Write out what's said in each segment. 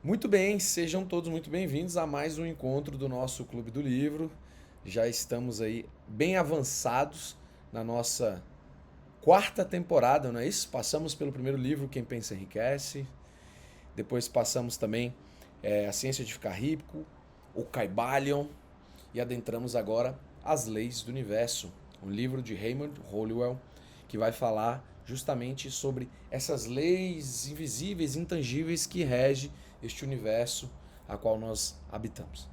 Muito bem, sejam todos muito bem-vindos a mais um encontro do nosso Clube do Livro. Já estamos aí bem avançados na nossa quarta temporada, não é isso? Passamos pelo primeiro livro, Quem Pensa Enriquece. Depois passamos também A Ciência de Ficar Rico, o Kybalion. E adentramos agora As Leis do Universo, um livro de Raymond Holliwell, que vai falar justamente sobre essas leis invisíveis, intangíveis que regem este universo a qual nós habitamos.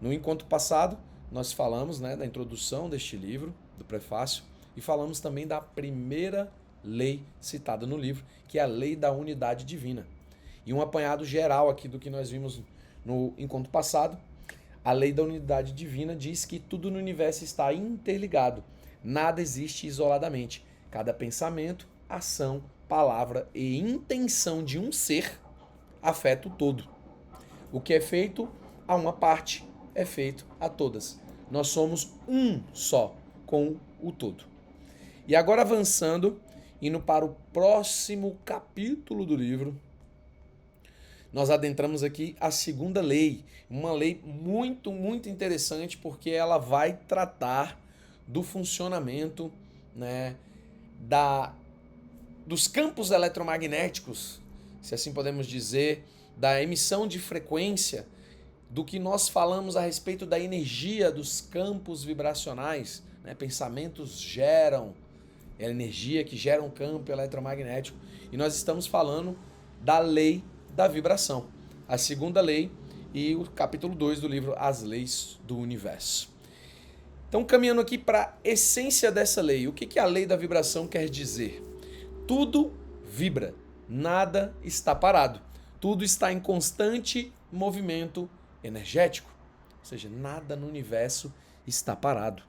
No encontro passado, nós falamos da introdução deste livro, do prefácio, e falamos também da primeira lei citada no livro, que é a lei da unidade divina. E um apanhado geral aqui do que nós vimos no encontro passado. A lei da unidade divina diz que tudo no universo está interligado. Nada existe isoladamente. Cada pensamento, ação, palavra e intenção de um ser afeta o todo. O que é feito a uma parte é feito a todas. Nós somos um só com o todo. E agora avançando, indo para o próximo capítulo do livro, nós adentramos aqui a segunda lei, uma lei muito interessante porque ela vai tratar do funcionamento, da, dos campos eletromagnéticos, se assim podemos dizer, da emissão de frequência, do que nós falamos a respeito da energia dos campos vibracionais. Pensamentos geram a energia que gera um campo eletromagnético. E nós estamos falando da lei da vibração, a segunda lei e o capítulo 2 do livro As Leis do Universo. Então, caminhando aqui para a essência dessa lei, o que a lei da vibração quer dizer? Tudo vibra, nada está parado, tudo está em constante movimento energético, ou seja, nada no universo está parado.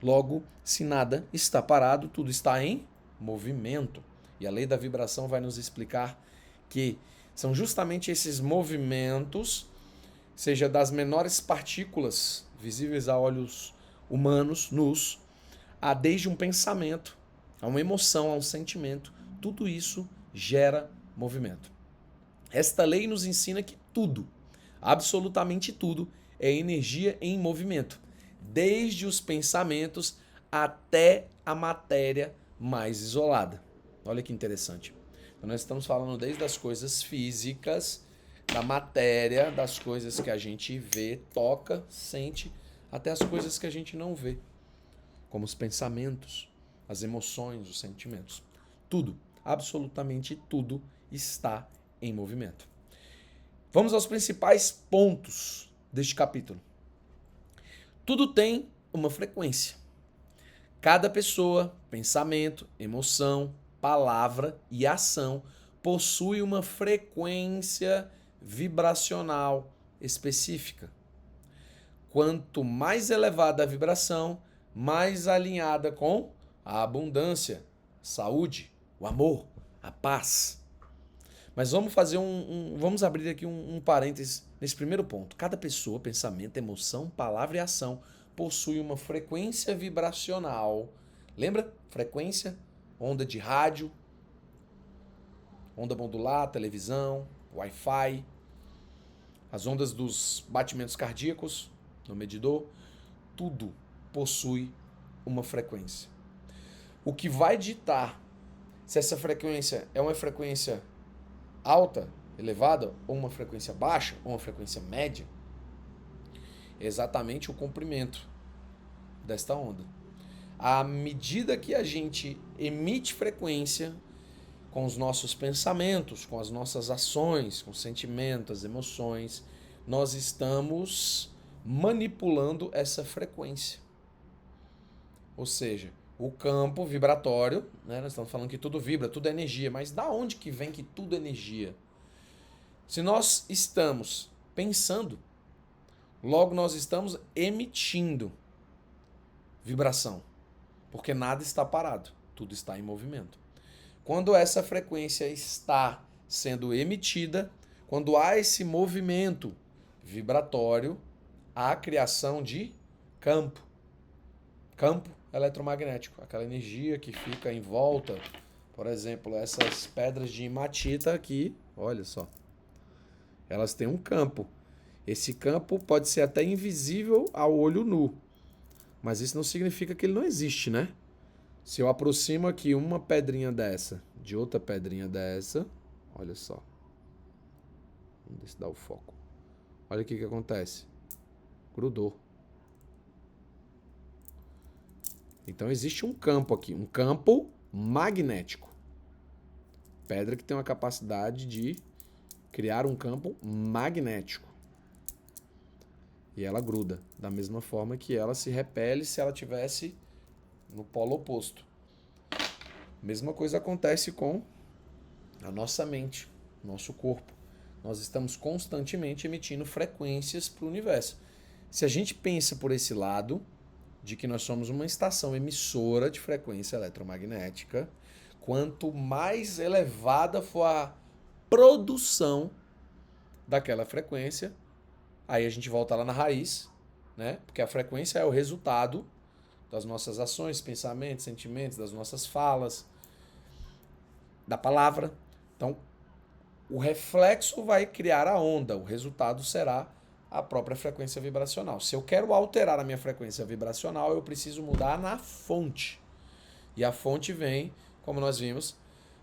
Logo, se nada está parado, tudo está em movimento. E a lei da vibração vai nos explicar que são justamente esses movimentos, seja das menores partículas visíveis a olhos humanos, nus, a desde um pensamento, a uma emoção, a um sentimento, tudo isso gera movimento. Esta lei nos ensina que tudo, absolutamente tudo, é energia em movimento, desde os pensamentos até a matéria mais isolada. Olha que interessante. Então nós estamos falando desde as coisas físicas, da matéria, das coisas que a gente vê, toca, sente, até as coisas que a gente não vê, como os pensamentos, as emoções, os sentimentos. Tudo, absolutamente tudo, está em movimento. Vamos aos principais pontos deste capítulo. Tudo tem uma frequência. Cada pessoa, pensamento, emoção, palavra e ação possui uma frequência vibracional específica. Quanto mais elevada a vibração, mais alinhada com a abundância, a saúde, o amor, a paz. Mas vamos fazer vamos abrir aqui um parênteses nesse primeiro ponto. Cada pessoa, pensamento, emoção, palavra e ação possui uma frequência vibracional. Lembra? Frequência, onda de rádio, onda modular, televisão, Wi-Fi, as ondas dos batimentos cardíacos no medidor, tudo possui uma frequência. O que vai ditar se essa frequência é uma frequência alta, elevada, ou uma frequência baixa, ou uma frequência média, é exatamente o comprimento desta onda. À medida que a gente emite frequência com os nossos pensamentos, com as nossas ações, com os sentimentos, as emoções, nós estamos manipulando essa frequência. Ou seja, o campo vibratório, nós estamos falando que tudo vibra, tudo é energia, mas da onde que vem que tudo é energia? Se nós estamos pensando, logo nós estamos emitindo vibração, porque nada está parado, tudo está em movimento. Quando essa frequência está sendo emitida, quando há esse movimento vibratório, há a criação de campo eletromagnético, aquela energia que fica em volta, por exemplo, essas pedras de hematita aqui, olha só, Elas têm um campo. Esse campo pode ser até invisível ao olho nu, mas isso não significa que ele não existe, né? Se eu aproximo aqui uma pedrinha dessa de outra pedrinha dessa, olha só. Vamos ver se dá o foco. Olha o que acontece. Grudou. Então existe um campo aqui, um campo magnético. Pedra que tem uma capacidade de criar um campo magnético. E ela gruda, da mesma forma que ela se repele se ela tivesse no polo oposto. Mesma coisa acontece com a nossa mente, nosso corpo. Nós estamos constantemente emitindo frequências para o universo. Se a gente pensa por esse lado, de que nós somos uma estação emissora de frequência eletromagnética, quanto mais elevada for a produção daquela frequência, aí a gente volta lá na raiz, né? Porque a frequência é o resultado das nossas ações, pensamentos, sentimentos, das nossas falas, da palavra. Então, o reflexo vai criar a onda, o resultado será a própria frequência vibracional. Se eu quero alterar a minha frequência vibracional, eu preciso mudar na fonte. E a fonte vem, como nós vimos,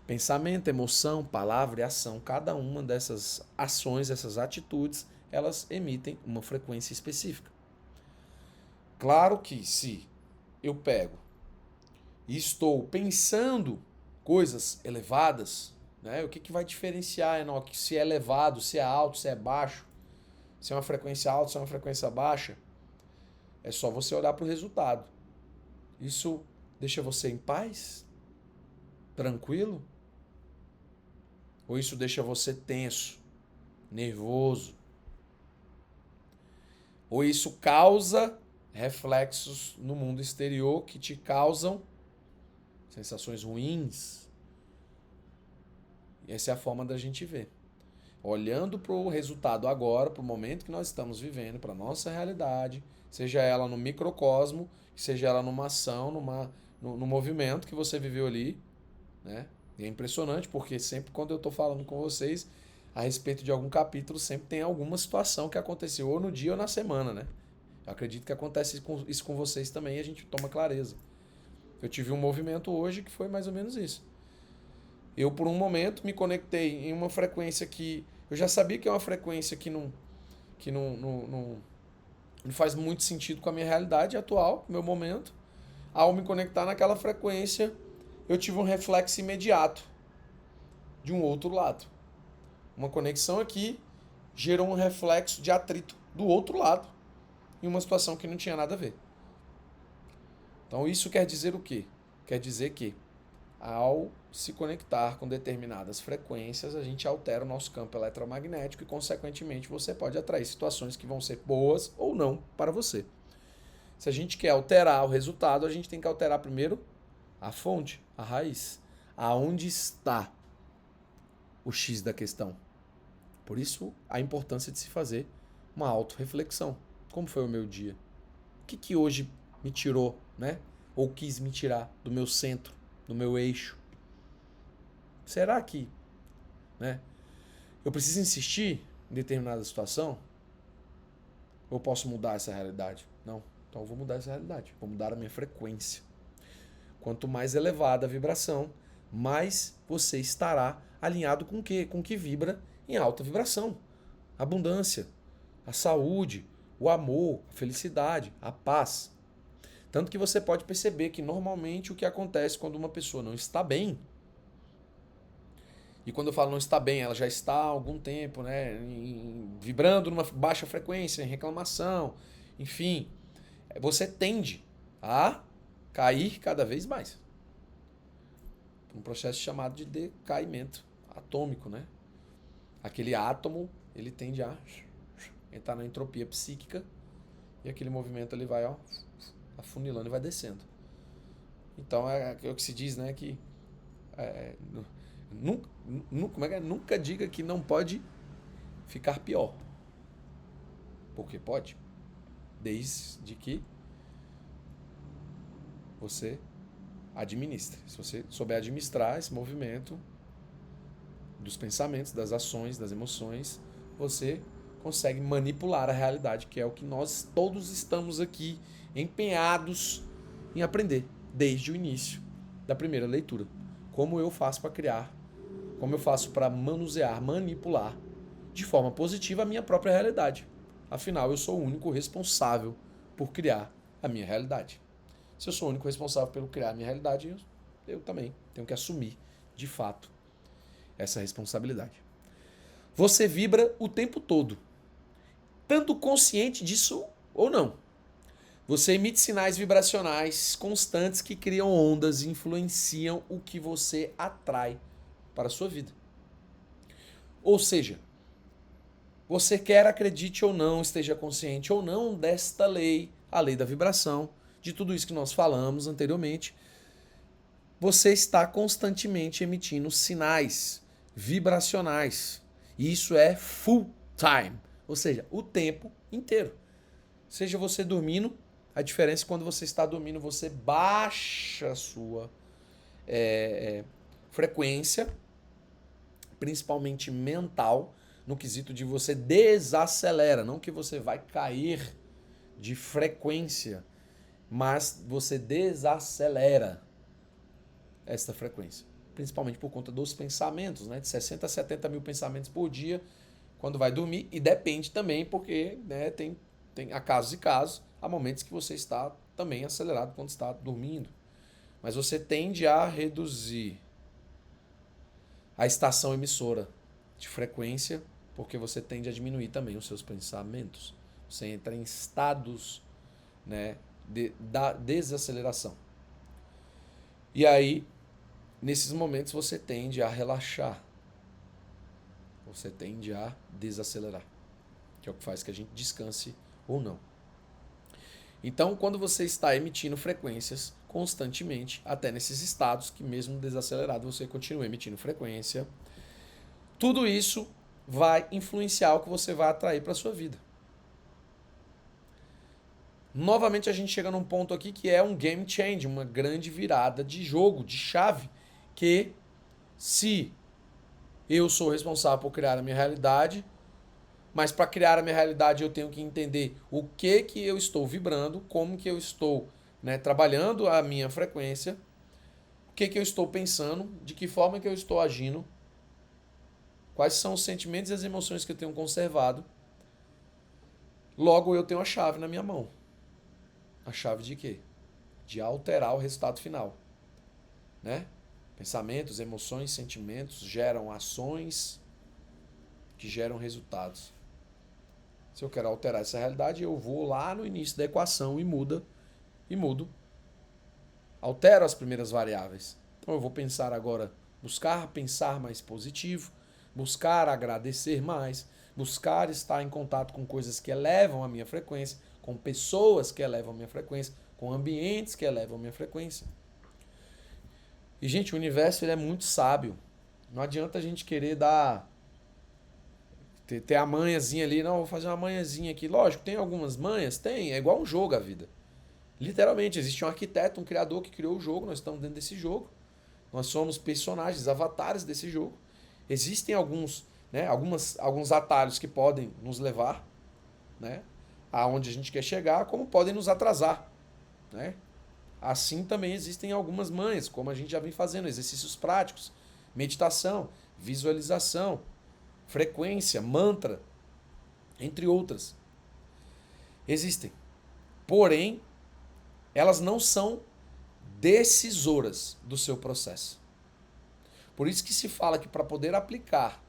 pensamento, emoção, palavra e ação. Cada uma dessas ações, essas atitudes, elas emitem uma frequência específica. Claro que se eu pego e estou pensando coisas elevadas, né? O que vai diferenciar, Enoque, se é elevado, se é alto, se é baixo? Se é uma frequência alta, se é uma frequência baixa, é só você olhar para o resultado. Isso deixa você em paz? Tranquilo? Ou isso deixa você tenso, nervoso? Ou isso causa reflexos no mundo exterior que te causam sensações ruins? E essa é a forma da gente ver. Olhando para o resultado agora, para o momento que nós estamos vivendo, para a nossa realidade, seja ela no microcosmo, seja ela numa ação, no movimento que você viveu ali, né? E é impressionante porque sempre quando eu estou falando com vocês a respeito de algum capítulo, sempre tem alguma situação que aconteceu ou no dia ou na semana, né? Eu acredito que acontece isso com vocês também e a gente toma clareza. Eu tive um movimento hoje que foi mais ou menos isso. Eu, por um momento, me conectei em uma frequência que eu já sabia que é uma frequência que não faz muito sentido com a minha realidade atual, com o meu momento. Ao me conectar naquela frequência, eu tive um reflexo imediato de um outro lado. Uma conexão aqui gerou um reflexo de atrito do outro lado, em uma situação que não tinha nada a ver. Então isso quer dizer o quê? Quer dizer que ao se conectar com determinadas frequências, a gente altera o nosso campo eletromagnético e, consequentemente, você pode atrair situações que vão ser boas ou não para você. Se a gente quer alterar o resultado, a gente tem que alterar primeiro a fonte, a raiz. Aonde está o X da questão? Por isso, a importância de se fazer uma autorreflexão. Como foi o meu dia? O que hoje me tirou, né? Ou quis me tirar do meu centro, do meu eixo? Será que, né, eu preciso insistir em determinada situação? Ou posso mudar essa realidade? Não. Então eu vou mudar essa realidade. Vou mudar a minha frequência. Quanto mais elevada a vibração, mais você estará alinhado com o quê? Com o que vibra em alta vibração. A abundância, a saúde, o amor, a felicidade, a paz. Tanto que você pode perceber que normalmente o que acontece quando uma pessoa não está bem, e quando eu falo não está bem, ela já está há algum tempo, né, vibrando numa baixa frequência, em reclamação, enfim, você tende a cair cada vez mais. Um processo chamado de decaimento atômico, né? Aquele átomo, ele tende a entrar na entropia psíquica e aquele movimento ele vai, ó, afunilando e vai descendo. Então é o que se diz, né, que nunca diga que não pode ficar pior. Porque pode. Desde que você administre. Se você souber administrar esse movimento dos pensamentos, das ações, das emoções, você consegue manipular a realidade, que é o que nós todos estamos aqui empenhados em aprender desde o início da primeira leitura. Como eu faço para criar, como eu faço para manusear, manipular de forma positiva a minha própria realidade. Afinal, eu sou o único responsável por criar a minha realidade. Se eu sou o único responsável por criar a minha realidade, eu também tenho que assumir, de fato, essa responsabilidade. Você vibra o tempo todo, tanto consciente disso ou não. Você emite sinais vibracionais constantes que criam ondas e influenciam o que você atrai para a sua vida. Ou seja, você quer acredite ou não, esteja consciente ou não desta lei, a lei da vibração, de tudo isso que nós falamos anteriormente, você está constantemente emitindo sinais vibracionais. E isso é full time, ou seja, o tempo inteiro. Seja você dormindo, a diferença é quando você está dormindo, você baixa a sua frequência, principalmente mental, no quesito de você desacelera, não que você vai cair de frequência, mas você desacelera esta frequência, principalmente por conta dos pensamentos, né? De 60 a 70 mil pensamentos por dia quando vai dormir, e depende também porque, né, tem há casos e casos, há momentos que você está também acelerado quando está dormindo, mas você tende a reduzir a estação emissora de frequência porque você tende a diminuir também os seus pensamentos. Você entra em estados, né, da desaceleração. E aí, nesses momentos, você tende a relaxar. Você tende a desacelerar. Que é o que faz que a gente descanse ou não. Então, quando você está emitindo frequências constantemente, até nesses estados que mesmo desacelerado você continua emitindo frequência, tudo isso vai influenciar o que você vai atrair para a sua vida. Novamente a gente chega num ponto aqui que é um game change, uma grande virada de jogo, de chave, que se eu sou responsável por criar a minha realidade, mas para criar a minha realidade eu tenho que entender o que eu estou vibrando, como que eu estou, né, trabalhando a minha frequência, o que eu estou pensando, de que forma que eu estou agindo, quais são os sentimentos e as emoções que eu tenho conservado. Logo eu tenho a chave na minha mão. A chave de quê? De alterar o resultado final, né? Pensamentos, emoções, sentimentos geram ações que geram resultados. Se eu quero alterar essa realidade, eu vou lá no início da equação e mudo. Altero as primeiras variáveis. Então eu vou pensar agora, buscar pensar mais positivo, buscar agradecer mais, buscar estar em contato com coisas que elevam a minha frequência, com pessoas que elevam a minha frequência, com ambientes que elevam a minha frequência. E, gente, o universo ele é muito sábio. Não adianta a gente querer ter a manhazinha ali. Não, vou fazer uma manhazinha aqui. Lógico, tem algumas manhas? Tem. É igual um jogo a vida. Literalmente, existe um arquiteto, um criador que criou o jogo. Nós estamos dentro desse jogo. Nós somos personagens, avatares desse jogo. Existem alguns atalhos que podem nos levar, né, aonde a gente quer chegar, como podem nos atrasar, né? Assim também existem algumas manhas, como a gente já vem fazendo, exercícios práticos, meditação, visualização, frequência, mantra, entre outras. Existem. Porém, elas não são decisoras do seu processo. Por isso que se fala que para poder aplicar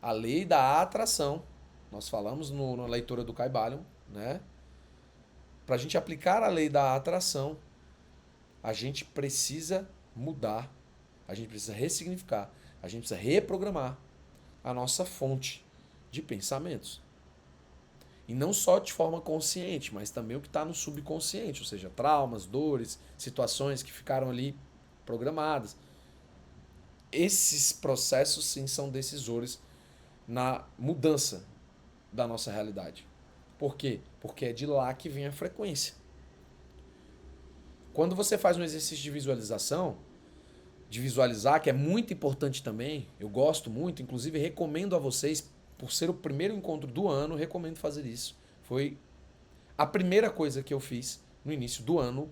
a lei da atração, nós falamos na leitura do Kybalion, né? Para a gente aplicar a lei da atração, a gente precisa mudar, a gente precisa ressignificar, a gente precisa reprogramar a nossa fonte de pensamentos. E não só de forma consciente, mas também o que está no subconsciente, ou seja, traumas, dores, situações que ficaram ali programadas. Esses processos, sim, são decisores na mudança da nossa realidade. Por quê? Porque é de lá que vem a frequência. Quando você faz um exercício de visualização, de visualizar, que é muito importante também, eu gosto muito, inclusive recomendo a vocês, por ser o primeiro encontro do ano, recomendo fazer isso. Foi a primeira coisa que eu fiz no início do ano,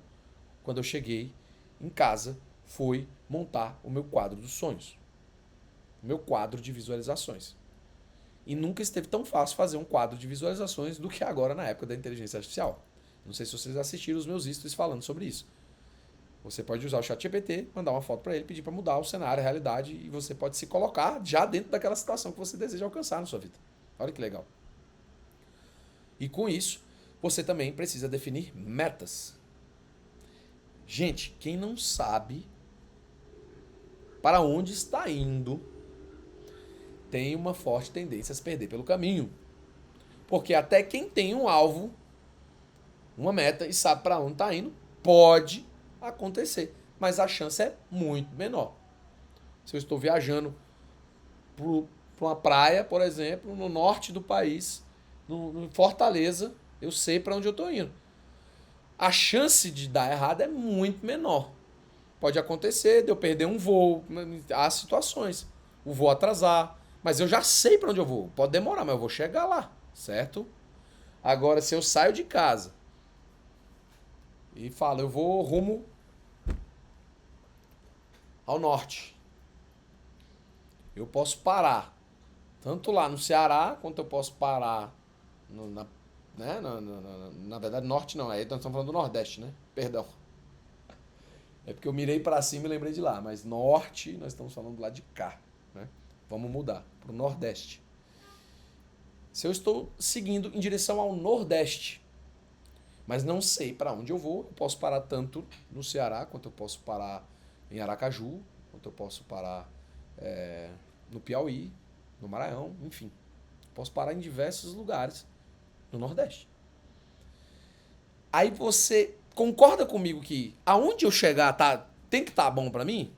quando eu cheguei em casa, foi montar o meu quadro dos sonhos. O meu quadro de visualizações. E nunca esteve tão fácil fazer um quadro de visualizações do que agora na época da inteligência artificial. Não sei se vocês assistiram os meus stories falando sobre isso. Você pode usar o ChatGPT, mandar uma foto para ele, pedir para mudar o cenário, a realidade, e você pode se colocar já dentro daquela situação que você deseja alcançar na sua vida. Olha que legal. E com isso, você também precisa definir metas. Gente, quem não sabe para onde está indo, tem uma forte tendência a se perder pelo caminho. Porque até quem tem um alvo, uma meta e sabe para onde está indo, pode acontecer. Mas a chance é muito menor. Se eu estou viajando para uma praia, por exemplo, no norte do país, no Fortaleza, eu sei para onde eu estou indo. A chance de dar errado é muito menor. Pode acontecer de eu perder um voo, há situações. O voo atrasar, mas eu já sei para onde eu vou. Pode demorar, mas eu vou chegar lá, certo? Agora, se eu saio de casa e falo, eu vou rumo ao norte, eu posso parar tanto lá no Ceará, quanto eu posso parar na verdade, norte não, aí nós estamos falando do Nordeste, né? Perdão. É porque eu mirei para cima e lembrei de lá, mas norte, nós estamos falando do lado de cá, né? Vamos mudar para o Nordeste. Se eu estou seguindo em direção ao Nordeste, mas não sei para onde eu vou, eu posso parar tanto no Ceará, quanto eu posso parar em Aracaju, quanto eu posso parar no Piauí, no Maranhão, enfim. Posso parar em diversos lugares no Nordeste. Aí você concorda comigo que aonde eu chegar tem que estar bom para mim?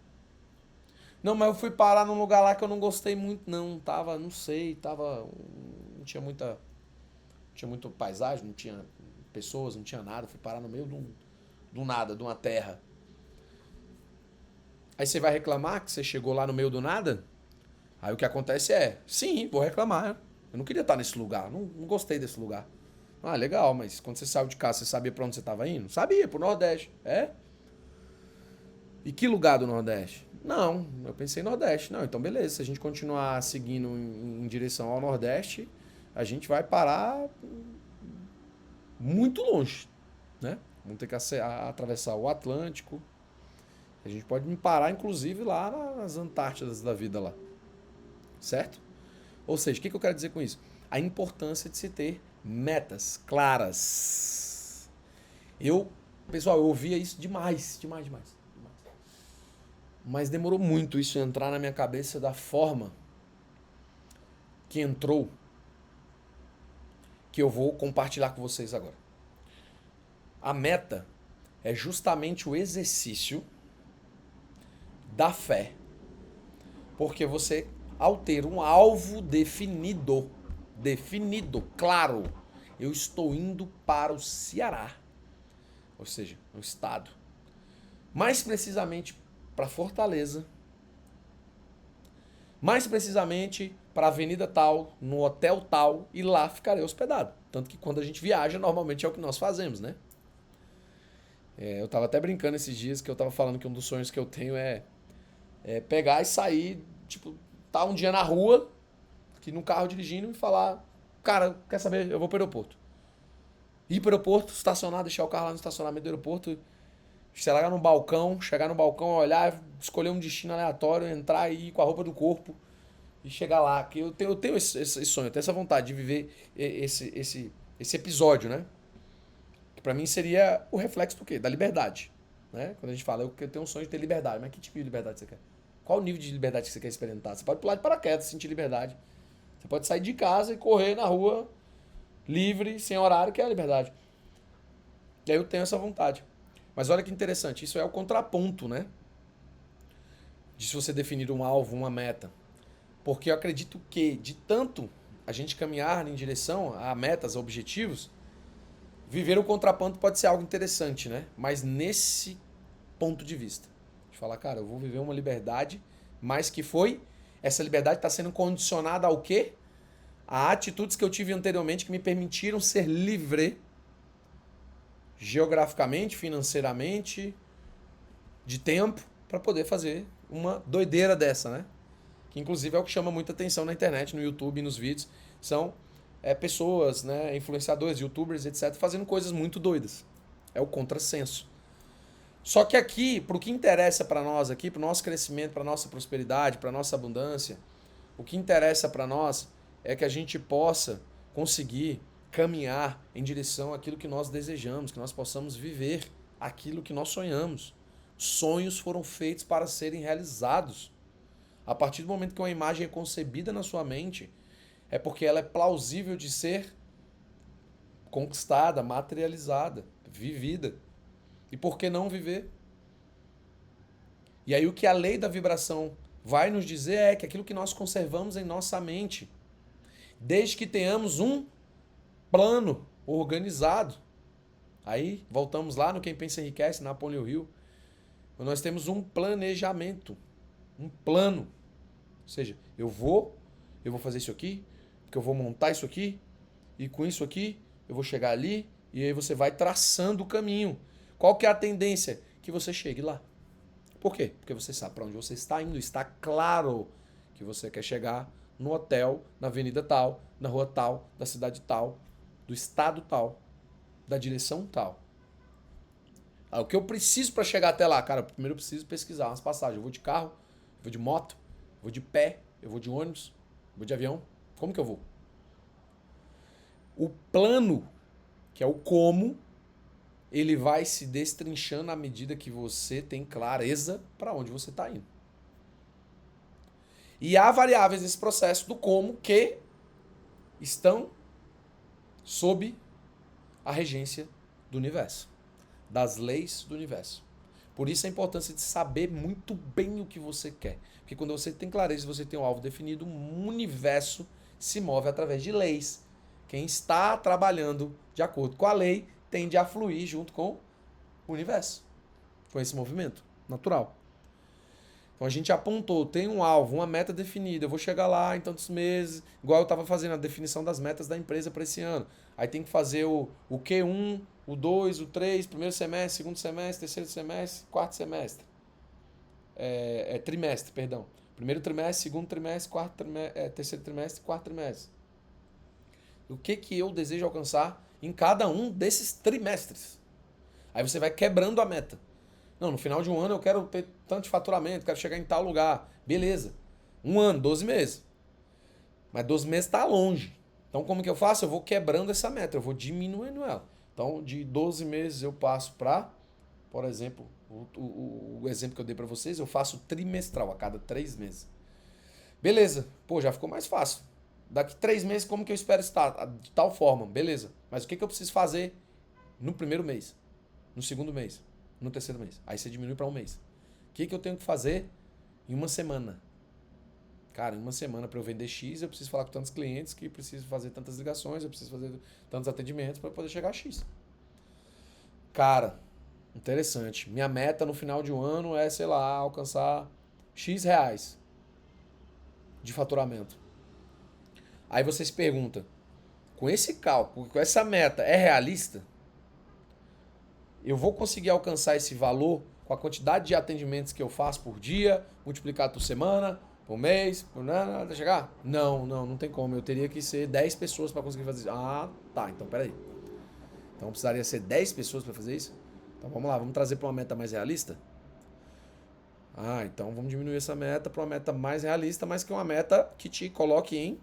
Não, mas eu fui parar num lugar lá que eu não gostei muito, não. Não tinha muita paisagem, não tinha pessoas, não tinha nada. Fui parar no meio do nada, de uma terra. Aí você vai reclamar que você chegou lá no meio do nada? Aí o que acontece sim, vou reclamar. Eu não queria estar nesse lugar, não gostei desse lugar. Ah, legal, mas quando você saiu de casa, você sabia pra onde você estava indo? Sabia, pro Nordeste. É? E que lugar do Nordeste? Não, eu pensei Nordeste. Não, então beleza, se a gente continuar seguindo em direção ao Nordeste, a gente vai parar muito longe, né? Vamos ter que atravessar o Atlântico. A gente pode parar, inclusive, lá nas Antártidas da vida lá. Certo? Ou seja, o que eu quero dizer com isso? A importância de se ter metas claras. Pessoal, eu ouvia isso demais. Mas demorou muito isso entrar na minha cabeça da forma que entrou, que eu vou compartilhar com vocês agora. A meta é justamente o exercício da fé. Porque você, ao ter um alvo definido, claro, eu estou indo para o Ceará, ou seja, no estado, mais precisamente para Fortaleza, mais precisamente para a avenida tal, no hotel tal, e lá ficarei hospedado. Tanto que quando a gente viaja, normalmente é o que nós fazemos, né? Eu estava até brincando esses dias que eu estava falando que um dos sonhos que eu tenho é pegar e sair, tipo, tá um dia na rua, aqui no carro dirigindo e falar, cara, quer saber, eu vou pro aeroporto. Ir pro aeroporto, estacionar, deixar o carro lá no estacionamento do aeroporto, chegar no balcão, olhar, escolher um destino aleatório, entrar e ir com a roupa do corpo e chegar lá. Que eu tenho esse sonho, eu tenho essa vontade de viver esse episódio, né? Que pra mim seria o reflexo do quê? Da liberdade. Né? Quando a gente fala, eu tenho um sonho de ter liberdade, mas que tipo de liberdade você quer? Qual o nível de liberdade que você quer experimentar? Você pode pular de paraquedas, sentir liberdade. Você pode sair de casa e correr na rua livre, sem horário, que é a liberdade. E aí eu tenho essa vontade. Mas olha que interessante, isso é o contraponto, né? De se você definir um alvo, uma meta. Porque eu acredito que, de tanto a gente caminhar em direção a metas, a objetivos, viver o contraponto pode ser algo interessante, né? Mas nesse ponto de vista. De falar, cara, eu vou viver uma liberdade, mas que essa liberdade está sendo condicionada ao quê? a atitudes que eu tive anteriormente que me permitiram ser livre geograficamente, financeiramente, de tempo, para poder fazer uma doideira dessa, né? Que inclusive é o que chama muita atenção na internet, no YouTube, nos vídeos. São pessoas, né, influenciadores, youtubers, etc., fazendo coisas muito doidas. É o contrassenso. Só que aqui, para o que interessa para nós aqui, para o nosso crescimento, para a nossa prosperidade, para a nossa abundância, o que interessa para nós é que a gente possa conseguir caminhar em direção àquilo que nós desejamos, que nós possamos viver aquilo que nós sonhamos. Sonhos foram feitos para serem realizados. A partir do momento que uma imagem é concebida na sua mente, é porque ela é plausível de ser conquistada, materializada, vivida. E por que não viver? E aí o que a lei da vibração vai nos dizer é que aquilo que nós conservamos em nossa mente, desde que tenhamos um plano organizado. Aí voltamos lá no Quem Pensa Enriquece, Napoleão Hill. Nós temos um planejamento, um plano. Ou seja, eu vou fazer isso aqui, porque eu vou montar isso aqui, e com isso aqui eu vou chegar ali, e aí você vai traçando o caminho. Qual que é a tendência? Que você chegue lá. Por quê? Porque você sabe para onde você está indo. Está claro que você quer chegar no hotel, na avenida tal, na rua tal, da cidade tal, do estado tal, da direção tal. O que eu preciso para chegar até lá? Cara, primeiro eu preciso pesquisar umas passagens. Eu vou de carro, eu vou de moto, eu vou de pé, eu vou de ônibus, eu vou de avião. Como que eu vou? O plano, que é o como, ele vai se destrinchando à medida que você tem clareza para onde você está indo. E há variáveis nesse processo do como que estão sob a regência do universo, das leis do universo. Por isso a importância de saber muito bem o que você quer. Porque quando você tem clareza, você tem um alvo definido, o universo se move através de leis. Quem está trabalhando de acordo com a lei tende a fluir junto com o universo, com esse movimento natural. Então a gente apontou, tem um alvo, uma meta definida, eu vou chegar lá em tantos meses, igual eu estava fazendo a definição das metas da empresa para esse ano. Aí tem que fazer o Q1, o 2, o 3, primeiro semestre, segundo semestre, terceiro semestre, quarto semestre. Trimestre, perdão. Primeiro trimestre, segundo trimestre, terceiro trimestre, quarto trimestre. O que eu desejo alcançar em cada um desses trimestres. Aí você vai quebrando a meta. Não, no final de um ano eu quero ter tanto de faturamento, quero chegar em tal lugar. Beleza. Um ano, 12 meses. Mas 12 meses está longe. Então como que eu faço? Eu vou quebrando essa meta, eu vou diminuindo ela. Então de 12 meses eu passo para, por exemplo, o exemplo que eu dei para vocês, eu faço trimestral, a cada 3 meses. Beleza. Pô, já ficou mais fácil. Daqui 3 meses, como que eu espero estar? De tal forma, beleza. Mas o que eu preciso fazer no primeiro mês? No segundo mês? No terceiro mês? Aí você diminui para um mês. O que eu tenho que fazer em uma semana? Cara, em uma semana para eu vender X, eu preciso falar com tantos clientes que preciso fazer tantas ligações, eu preciso fazer tantos atendimentos para poder chegar a X. Cara, interessante. Minha meta no final de um ano é, sei lá, alcançar X reais de faturamento. Aí você se pergunta, com esse cálculo, com essa meta, é realista? Eu vou conseguir alcançar esse valor com a quantidade de atendimentos que eu faço por dia, multiplicado por semana, por mês, por nada, chegar? Não tem como. Eu teria que ser 10 pessoas para conseguir fazer isso. Ah, tá, então peraí. Então precisaria ser 10 pessoas para fazer isso? Então vamos lá, vamos trazer para uma meta mais realista? Ah, então vamos diminuir essa meta para uma meta mais realista, mas que é uma meta que te coloque em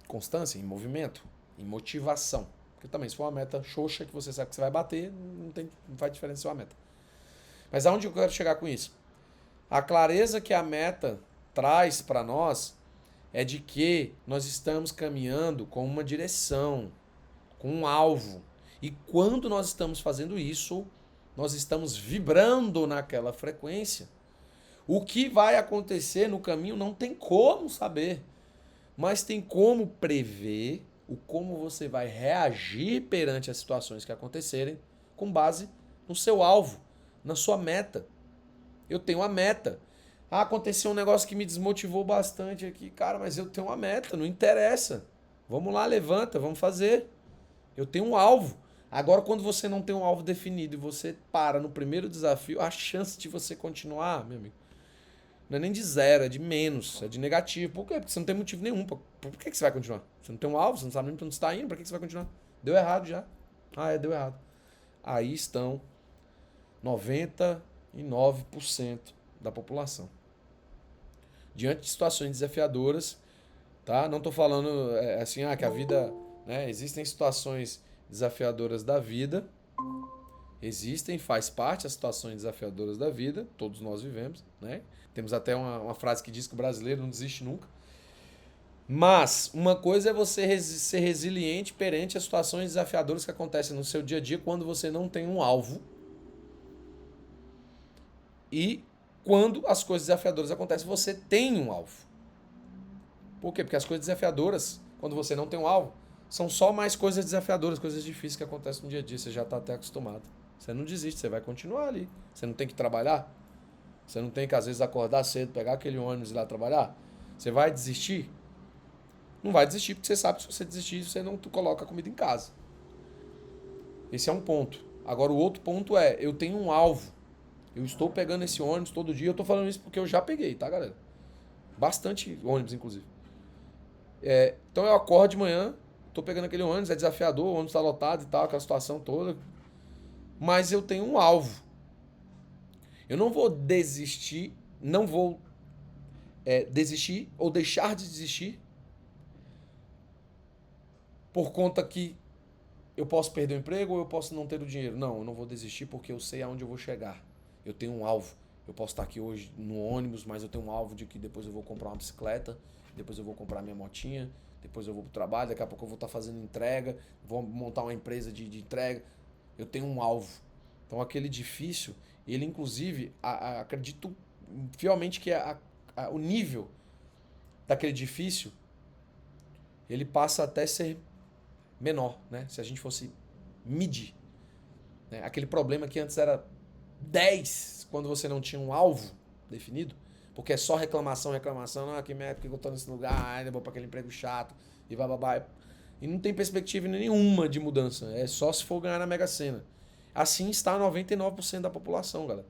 constância, em movimento, em motivação. Porque também, se for uma meta xoxa que você sabe que você vai bater, não faz diferença se é uma meta. Mas aonde eu quero chegar com isso? A clareza que a meta traz para nós é de que nós estamos caminhando com uma direção, com um alvo. E quando nós estamos fazendo isso, nós estamos vibrando naquela frequência. O que vai acontecer no caminho não tem como saber. Mas tem como prever o como você vai reagir perante as situações que acontecerem com base no seu alvo, na sua meta. Eu tenho a meta. Ah, aconteceu um negócio que me desmotivou bastante aqui. Cara, mas eu tenho uma meta, não interessa. Vamos lá, levanta, vamos fazer. Eu tenho um alvo. Agora, quando você não tem um alvo definido e você para no primeiro desafio, a chance de você continuar, meu amigo, não é nem de zero, é de menos, é de negativo. Por quê? Porque você não tem motivo nenhum. Por que você vai continuar? Você não tem um alvo, você não sabe nem pra onde você está indo, pra que você vai continuar? Deu errado já. Ah, deu errado. Aí estão 99% da população. Diante de situações desafiadoras, tá? Não estou falando assim, que a vida, né? Existem situações desafiadoras da vida, existem, faz parte as situações desafiadoras da vida, todos nós vivemos, né? Temos até uma frase que diz que o brasileiro não desiste nunca. Mas uma coisa é você ser resiliente perante as situações desafiadoras que acontecem no seu dia a dia quando você não tem um alvo. E quando as coisas desafiadoras acontecem, você tem um alvo. Por quê? Porque as coisas desafiadoras, quando você não tem um alvo, são só mais coisas desafiadoras, coisas difíceis que acontecem no dia a dia. Você já está até acostumado. Você não desiste, você vai continuar ali. Você não tem que trabalhar. Você não tem que, às vezes, acordar cedo, pegar aquele ônibus e ir lá trabalhar. Você vai desistir? Não vai desistir, porque você sabe que se você desistir, você não coloca a comida em casa. Esse é um ponto. Agora, o outro ponto é, eu tenho um alvo. Eu estou pegando esse ônibus todo dia. Eu estou falando isso porque eu já peguei, tá, galera? Bastante ônibus, inclusive. Então eu acordo de manhã, tô pegando aquele ônibus, é desafiador, o ônibus tá lotado e tal, aquela situação toda. Mas eu tenho um alvo. Eu não vou desistir, não vou desistir ou deixar de desistir por conta que eu posso perder o emprego ou eu posso não ter o dinheiro. Não, eu não vou desistir porque eu sei aonde eu vou chegar. Eu tenho um alvo. Eu posso estar aqui hoje no ônibus, mas eu tenho um alvo de que depois eu vou comprar uma bicicleta, depois eu vou comprar minha motinha, depois eu vou pro trabalho, daqui a pouco eu vou estar fazendo entrega, vou montar uma empresa de entrega. Eu tenho um alvo. Então aquele difícil, ele inclusive, acredito fielmente que o nível daquele difícil, ele passa até ser menor, né? Se a gente fosse medir. Né? Aquele problema que antes era 10 quando você não tinha um alvo definido, porque é só reclamação, reclamação, que merda, porque eu tô nesse lugar, ainda vou pra aquele emprego chato, e bababá. E não tem perspectiva nenhuma de mudança, é só se for ganhar na Mega Sena. Assim está 99% da população, galera.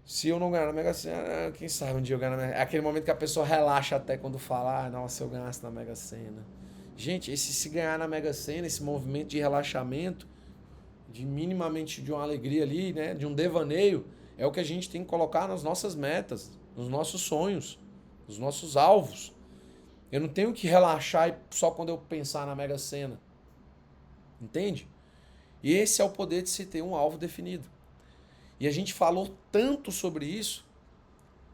Se eu não ganhar na Mega Sena, quem sabe um dia eu ganhar na Mega Sena. É aquele momento que a pessoa relaxa até quando fala, nossa, eu ganhasse na Mega Sena. Gente, se ganhar na Mega Sena, esse movimento de relaxamento, de minimamente de uma alegria ali, né, de um devaneio, é o que a gente tem que colocar nas nossas metas, nos nossos sonhos, nos nossos alvos. Eu não tenho que relaxar só quando eu pensar na Mega Sena. Entende? E esse é o poder de se ter um alvo definido. E a gente falou tanto sobre isso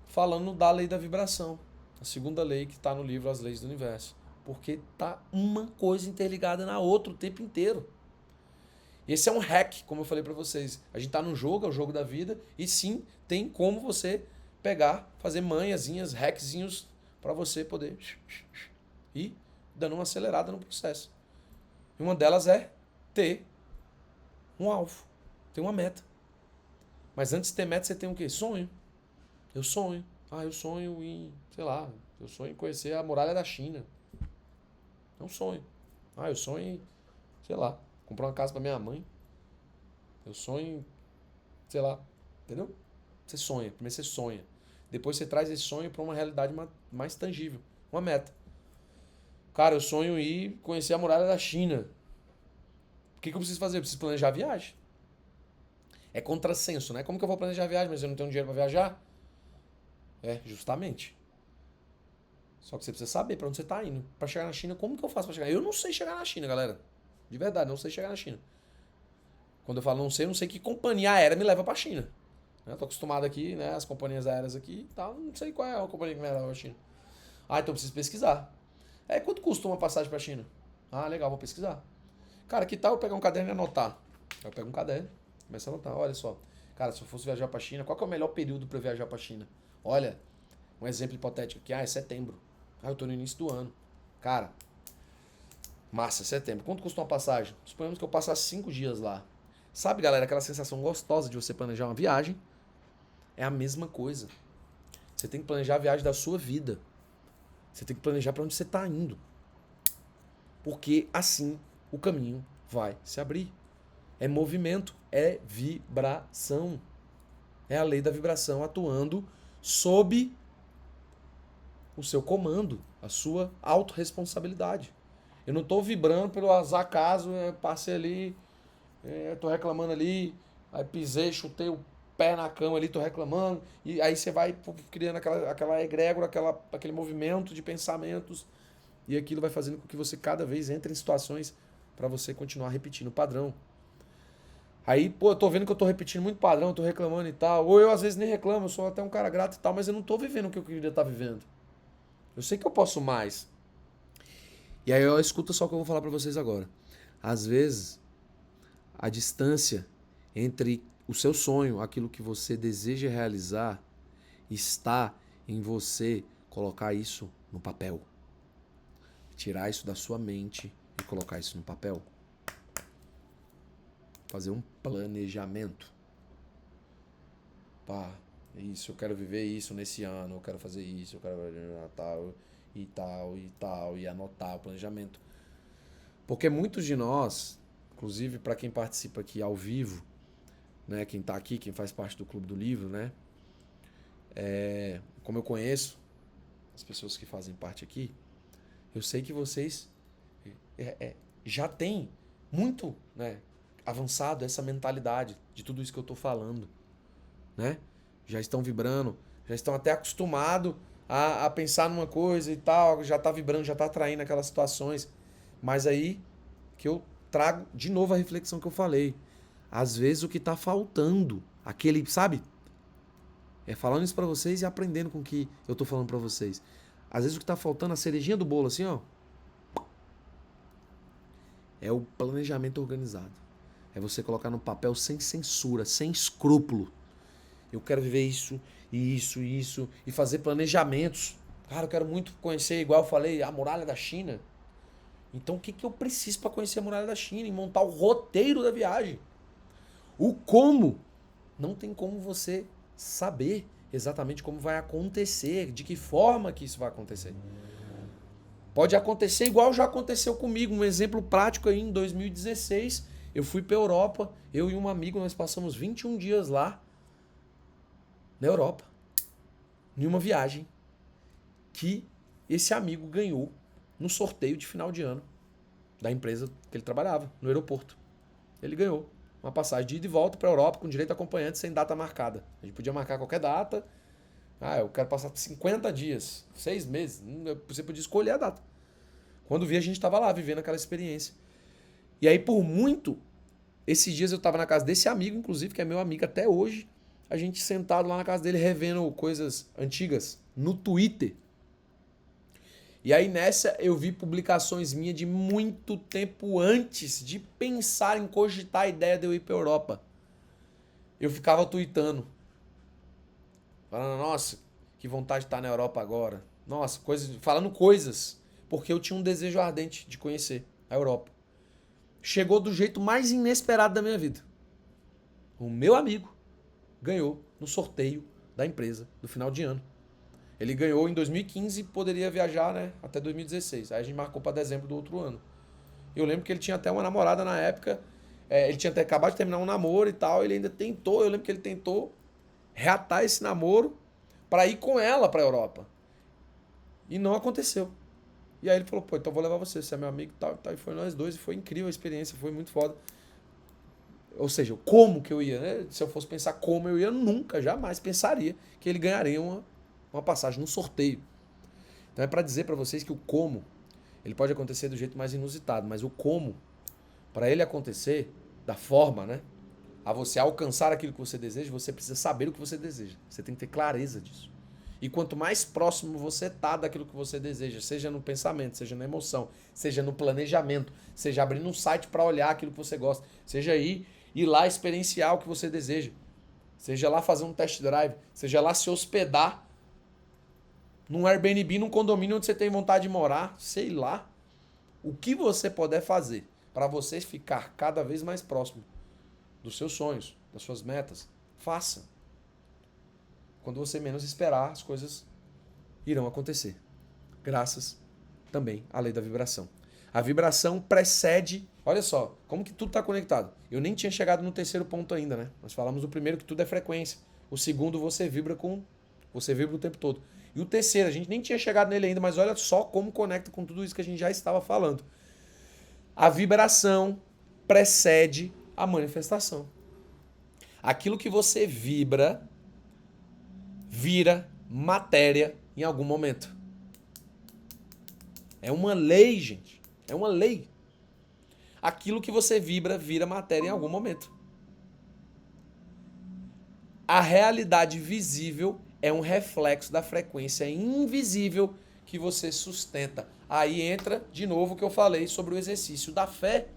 falando da lei da vibração, a segunda lei que está no livro As Leis do Universo. Porque tá uma coisa interligada na outra o tempo inteiro. Esse é um hack, como eu falei para vocês. A gente tá num jogo, é o jogo da vida, e sim, tem como você pegar, fazer manhãzinhas, hackzinhos para você poder ir dando uma acelerada no processo. E uma delas é ter um alvo, ter uma meta. Mas antes de ter meta, você tem o quê? Sonho. Eu sonho. Eu sonho em, sei lá, eu sonho em conhecer a muralha da China. É um sonho. Eu sonho em, sei lá, comprar uma casa pra minha mãe. Eu sonho em, sei lá, entendeu? Você sonha. Primeiro você sonha. Depois você traz esse sonho pra uma realidade mais tangível. Uma meta. Cara, eu sonho em ir conhecer a muralha da China. O que eu preciso fazer? Eu preciso planejar a viagem. É contrassenso, né? Como que eu vou planejar a viagem, mas eu não tenho dinheiro pra viajar? Justamente. Só que você precisa saber pra onde você tá indo. Pra chegar na China, como que eu faço pra chegar? Eu não sei chegar na China, galera. De verdade, não sei chegar na China. Quando eu falo não sei que companhia aérea me leva pra China. Eu tô acostumado aqui, né? As companhias aéreas aqui e tal. Não sei qual é a companhia que me leva pra China. Então eu preciso pesquisar. Quanto custa uma passagem pra China? Legal, vou pesquisar. Cara, que tal eu pegar um caderno e anotar? Eu pego um caderno, começo a anotar. Olha só. Cara, se eu fosse viajar pra China, qual que é o melhor período pra eu viajar pra China? Olha, um exemplo hipotético aqui. É setembro. Eu tô no início do ano. Cara, massa, setembro. Quanto custa uma passagem? Suponhamos que eu passasse 5 dias lá. Sabe, galera, aquela sensação gostosa de você planejar uma viagem, É a mesma coisa. Você tem que planejar a viagem da sua vida. Você tem que planejar para onde você está indo. Porque assim o caminho vai se abrir. É movimento, é vibração. É a lei da vibração atuando sob o seu comando, a sua autorresponsabilidade. Eu não estou vibrando pelo azar caso, eu passei ali, estou reclamando ali, aí pisei, chutei o pé na cama ali, estou reclamando, e aí você vai criando aquela egrégora, aquele movimento de pensamentos, e aquilo vai fazendo com que você cada vez entre em situações para você continuar repetindo o padrão. Aí, pô, eu tô vendo que eu tô repetindo muito padrão, eu tô reclamando e tal. Ou eu às vezes nem reclamo, eu sou até um cara grato e tal, mas eu não tô vivendo o que eu queria estar vivendo. Eu sei que eu posso mais. E aí eu escuta só o que eu vou falar pra vocês agora. Às vezes, a distância entre o seu sonho, aquilo que você deseja realizar, está em você colocar isso no papel. Tirar isso da sua mente e colocar isso no papel. Fazer um planejamento. Pá, isso, eu quero viver isso nesse ano, eu quero fazer isso, eu quero tal e tal e tal, e anotar o planejamento. Porque muitos de nós, inclusive para quem participa aqui ao vivo, né, quem tá aqui, quem faz parte do Clube do Livro, né, como eu conheço as pessoas que fazem parte aqui, eu sei que vocês já têm muito, né, avançado essa mentalidade de tudo isso que eu tô falando, né? Já estão vibrando, já estão até acostumados a pensar numa coisa e tal, já tá vibrando, já tá atraindo aquelas situações. Mas aí que eu trago de novo a reflexão que eu falei. Às vezes o que tá faltando, aquele, sabe? Falando isso pra vocês e aprendendo com o que eu tô falando pra vocês. Às vezes o que tá faltando, a cerejinha do bolo, assim, ó, é o planejamento organizado. É você colocar no papel sem censura, sem escrúpulo. Eu quero viver isso, e fazer planejamentos. Cara, eu quero muito conhecer, igual eu falei, a muralha da China. Então o que eu preciso para conhecer a muralha da China e montar o roteiro da viagem? O como? Não tem como você saber exatamente como vai acontecer, de que forma que isso vai acontecer. Pode acontecer igual já aconteceu comigo. Um exemplo prático aí, em 2016, eu fui para Europa, eu e um amigo, nós passamos 21 dias lá, na Europa, em uma viagem que esse amigo ganhou no sorteio de final de ano da empresa que ele trabalhava, no aeroporto. Ele ganhou uma passagem de ida e volta para a Europa com direito a acompanhante sem data marcada. A gente podia marcar qualquer data. Ah, eu quero passar 50 dias, 6 meses. Você podia escolher a data. Quando vi, a gente estava lá vivendo aquela experiência. E aí, por muito, esses dias eu estava na casa desse amigo, inclusive, que é meu amigo até hoje. A gente sentado lá na casa dele revendo coisas antigas no Twitter. E aí nessa eu vi publicações minhas de muito tempo antes de pensar em cogitar a ideia de eu ir para Europa. Eu ficava tweetando. Falando, nossa, que vontade de estar na Europa agora. Nossa, falando coisas. Porque eu tinha um desejo ardente de conhecer a Europa. Chegou do jeito mais inesperado da minha vida. O meu amigo ganhou no sorteio da empresa do final de ano. Ele ganhou em 2015 e poderia viajar, né, até 2016. Aí a gente marcou para dezembro do outro ano. Eu lembro que ele tinha até uma namorada na época. Ele tinha até acabado de terminar um namoro e tal. Ele ainda tentou, eu lembro que ele tentou reatar esse namoro para ir com ela para a Europa. E não aconteceu. E aí ele falou, pô, então vou levar você é meu amigo e tal, tal. E foi nós dois e foi incrível a experiência, foi muito foda. Ou seja, como que eu ia, né? Se eu fosse pensar como eu ia, nunca, jamais pensaria que ele ganharia uma passagem no sorteio. Então é para dizer para vocês que o como, ele pode acontecer do jeito mais inusitado, mas o como, para ele acontecer da forma, né? A você alcançar aquilo que você deseja, você precisa saber o que você deseja. Você tem que ter clareza disso. E quanto mais próximo você tá daquilo que você deseja, seja no pensamento, seja na emoção, seja no planejamento, seja abrindo um site para olhar aquilo que você gosta, seja ir lá experienciar o que você deseja, seja lá fazer um test drive, seja lá se hospedar num Airbnb, num condomínio onde você tem vontade de morar, sei lá. O que você puder fazer para você ficar cada vez mais próximo dos seus sonhos, das suas metas, faça. quando você menos esperar, as coisas irão acontecer. Graças também à lei da vibração. A vibração precede... Olha só, como que tudo está conectado. Eu nem tinha chegado no terceiro ponto ainda, né? Nós falamos do primeiro, que tudo é frequência. O segundo, você vibra o tempo todo. E o terceiro, a gente nem tinha chegado nele ainda, mas olha só como conecta com tudo isso que a gente já estava falando. A vibração precede a manifestação. Aquilo que você vibra, vira matéria em algum momento. É uma lei, gente. É uma lei. Aquilo que você vibra, vira matéria em algum momento. A realidade visível é um reflexo da frequência invisível que você sustenta. Aí entra, de novo, o que eu falei sobre o exercício da fé.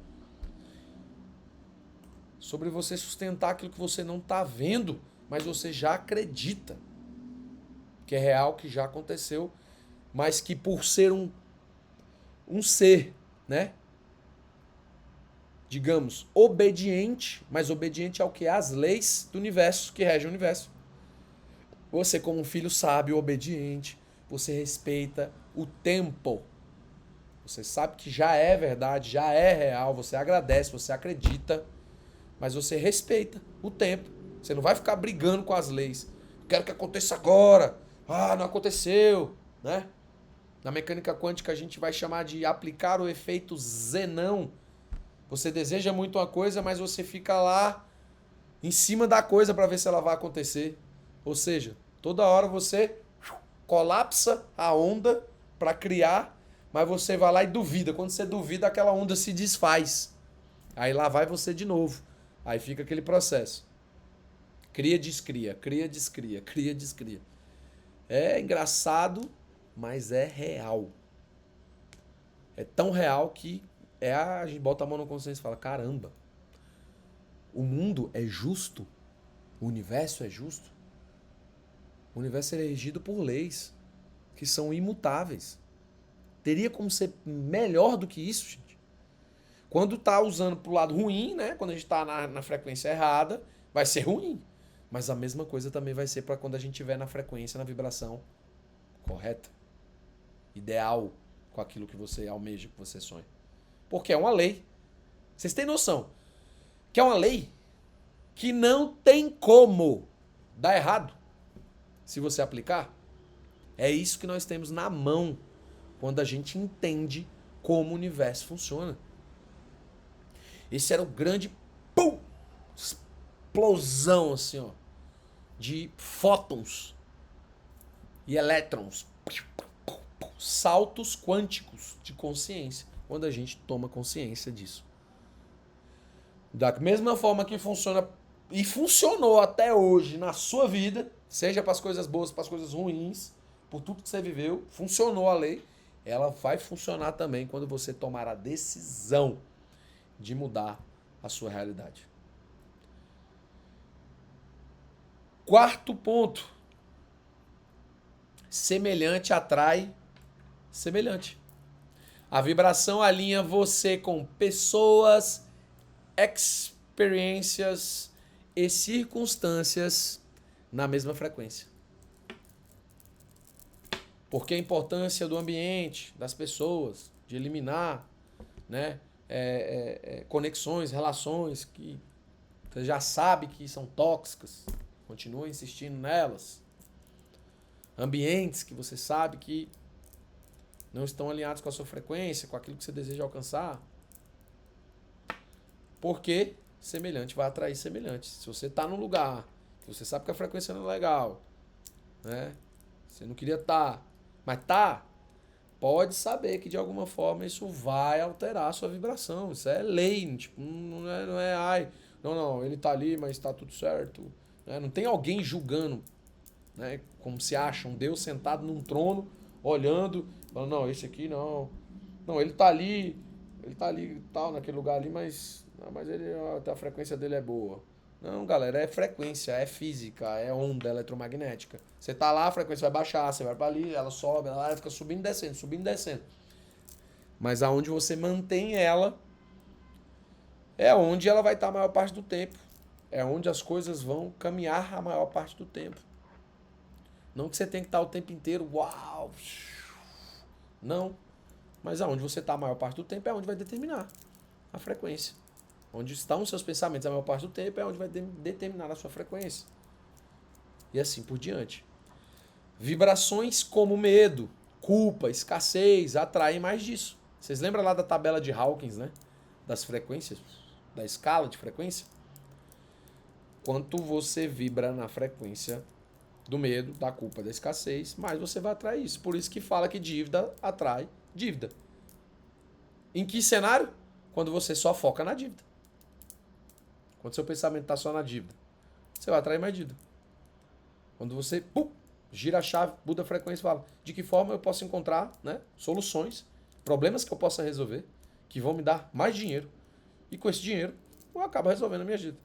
Sobre você sustentar aquilo que você não está vendo, mas você já acredita. Que é real, que já aconteceu, mas que por ser um ser, né? Digamos, obediente, mas obediente ao que? Às leis do universo, que regem o universo. Você, como um filho sábio, obediente, você respeita o tempo. Você sabe que já é verdade, já é real, você agradece, você acredita, mas você respeita o tempo. Você não vai ficar brigando com as leis. Quero que aconteça agora. Ah, não aconteceu, né? Na mecânica quântica a gente vai chamar de aplicar o efeito Zenão. Você deseja muito uma coisa, mas você fica lá em cima da coisa para ver se ela vai acontecer. Ou seja, toda hora você colapsa a onda para criar, mas você vai lá e duvida. Quando você duvida, aquela onda se desfaz. Aí lá vai você de novo. Aí fica aquele processo. Cria, descria, cria, descria, cria, descria. É engraçado, mas é real. É tão real que a gente bota a mão na consciência e fala, caramba, o mundo é justo? O universo é justo? O universo é regido por leis que são imutáveis. Teria como ser melhor do que isso, gente? Quando tá usando pro lado ruim, né? Quando a gente tá na frequência errada, vai ser ruim. Mas a mesma coisa também vai ser para quando a gente estiver na frequência, na vibração correta. Ideal com aquilo que você almeja, que você sonha. Porque é uma lei. Vocês têm noção que é uma lei que não tem como dar errado se você aplicar? É isso que nós temos na mão quando a gente entende como o universo funciona. Esse era o grande pum, explosão assim, ó, de fótons e elétrons, saltos quânticos de consciência, quando a gente toma consciência disso. Da mesma forma que funciona e funcionou até hoje na sua vida, seja para as coisas boas, para as coisas ruins, por tudo que você viveu, funcionou a lei, ela vai funcionar também quando você tomar a decisão de mudar a sua realidade. Quarto ponto. Semelhante atrai semelhante. A vibração alinha você com pessoas, experiências e circunstâncias na mesma frequência. Porque a importância do ambiente, das pessoas, de eliminar, né, conexões, relações que você já sabe que são tóxicas, continua insistindo nelas. Ambientes que você sabe que não estão alinhados com a sua frequência, com aquilo que você deseja alcançar. Porque semelhante vai atrair semelhante. Se você está num lugar que você sabe que a frequência não é legal, né? Você não queria estar, mas tá, pode saber que de alguma forma isso vai alterar a sua vibração. Isso é lei, tipo, não é ai, não, ele tá ali, mas tá tudo certo. Né? Não tem alguém julgando, né? Como se acha um Deus sentado num trono, olhando, falando, não, esse aqui não. Não, ele tá ali tal, naquele lugar ali, mas ele, até a frequência dele é boa. Não, galera, é frequência, é física, é onda eletromagnética. Você tá lá, a frequência vai baixar, você vai pra ali, ela sobe, ela fica subindo e descendo. Mas aonde você mantém ela, é onde ela vai estar a maior parte do tempo. É onde as coisas vão caminhar a maior parte do tempo. Não que você tem que estar o tempo inteiro, uau! Não. Mas aonde você está a maior parte do tempo é onde vai determinar a frequência. Onde estão os seus pensamentos a maior parte do tempo é onde vai determinar a sua frequência. E assim por diante. Vibrações como medo, culpa, escassez atraem mais disso. Vocês lembram lá da tabela de Hawkins, né? Das frequências, da escala de frequência? Quanto você vibra na frequência do medo, da culpa, da escassez, mais você vai atrair isso. Por isso que fala que dívida atrai dívida. Em que cenário? Quando você só foca na dívida. Quando seu pensamento está só na dívida, você vai atrair mais dívida. Quando você gira a chave, muda a frequência e fala de que forma eu posso encontrar, né, soluções, problemas que eu possa resolver, que vão me dar mais dinheiro. E com esse dinheiro, eu acabo resolvendo a minha dívida.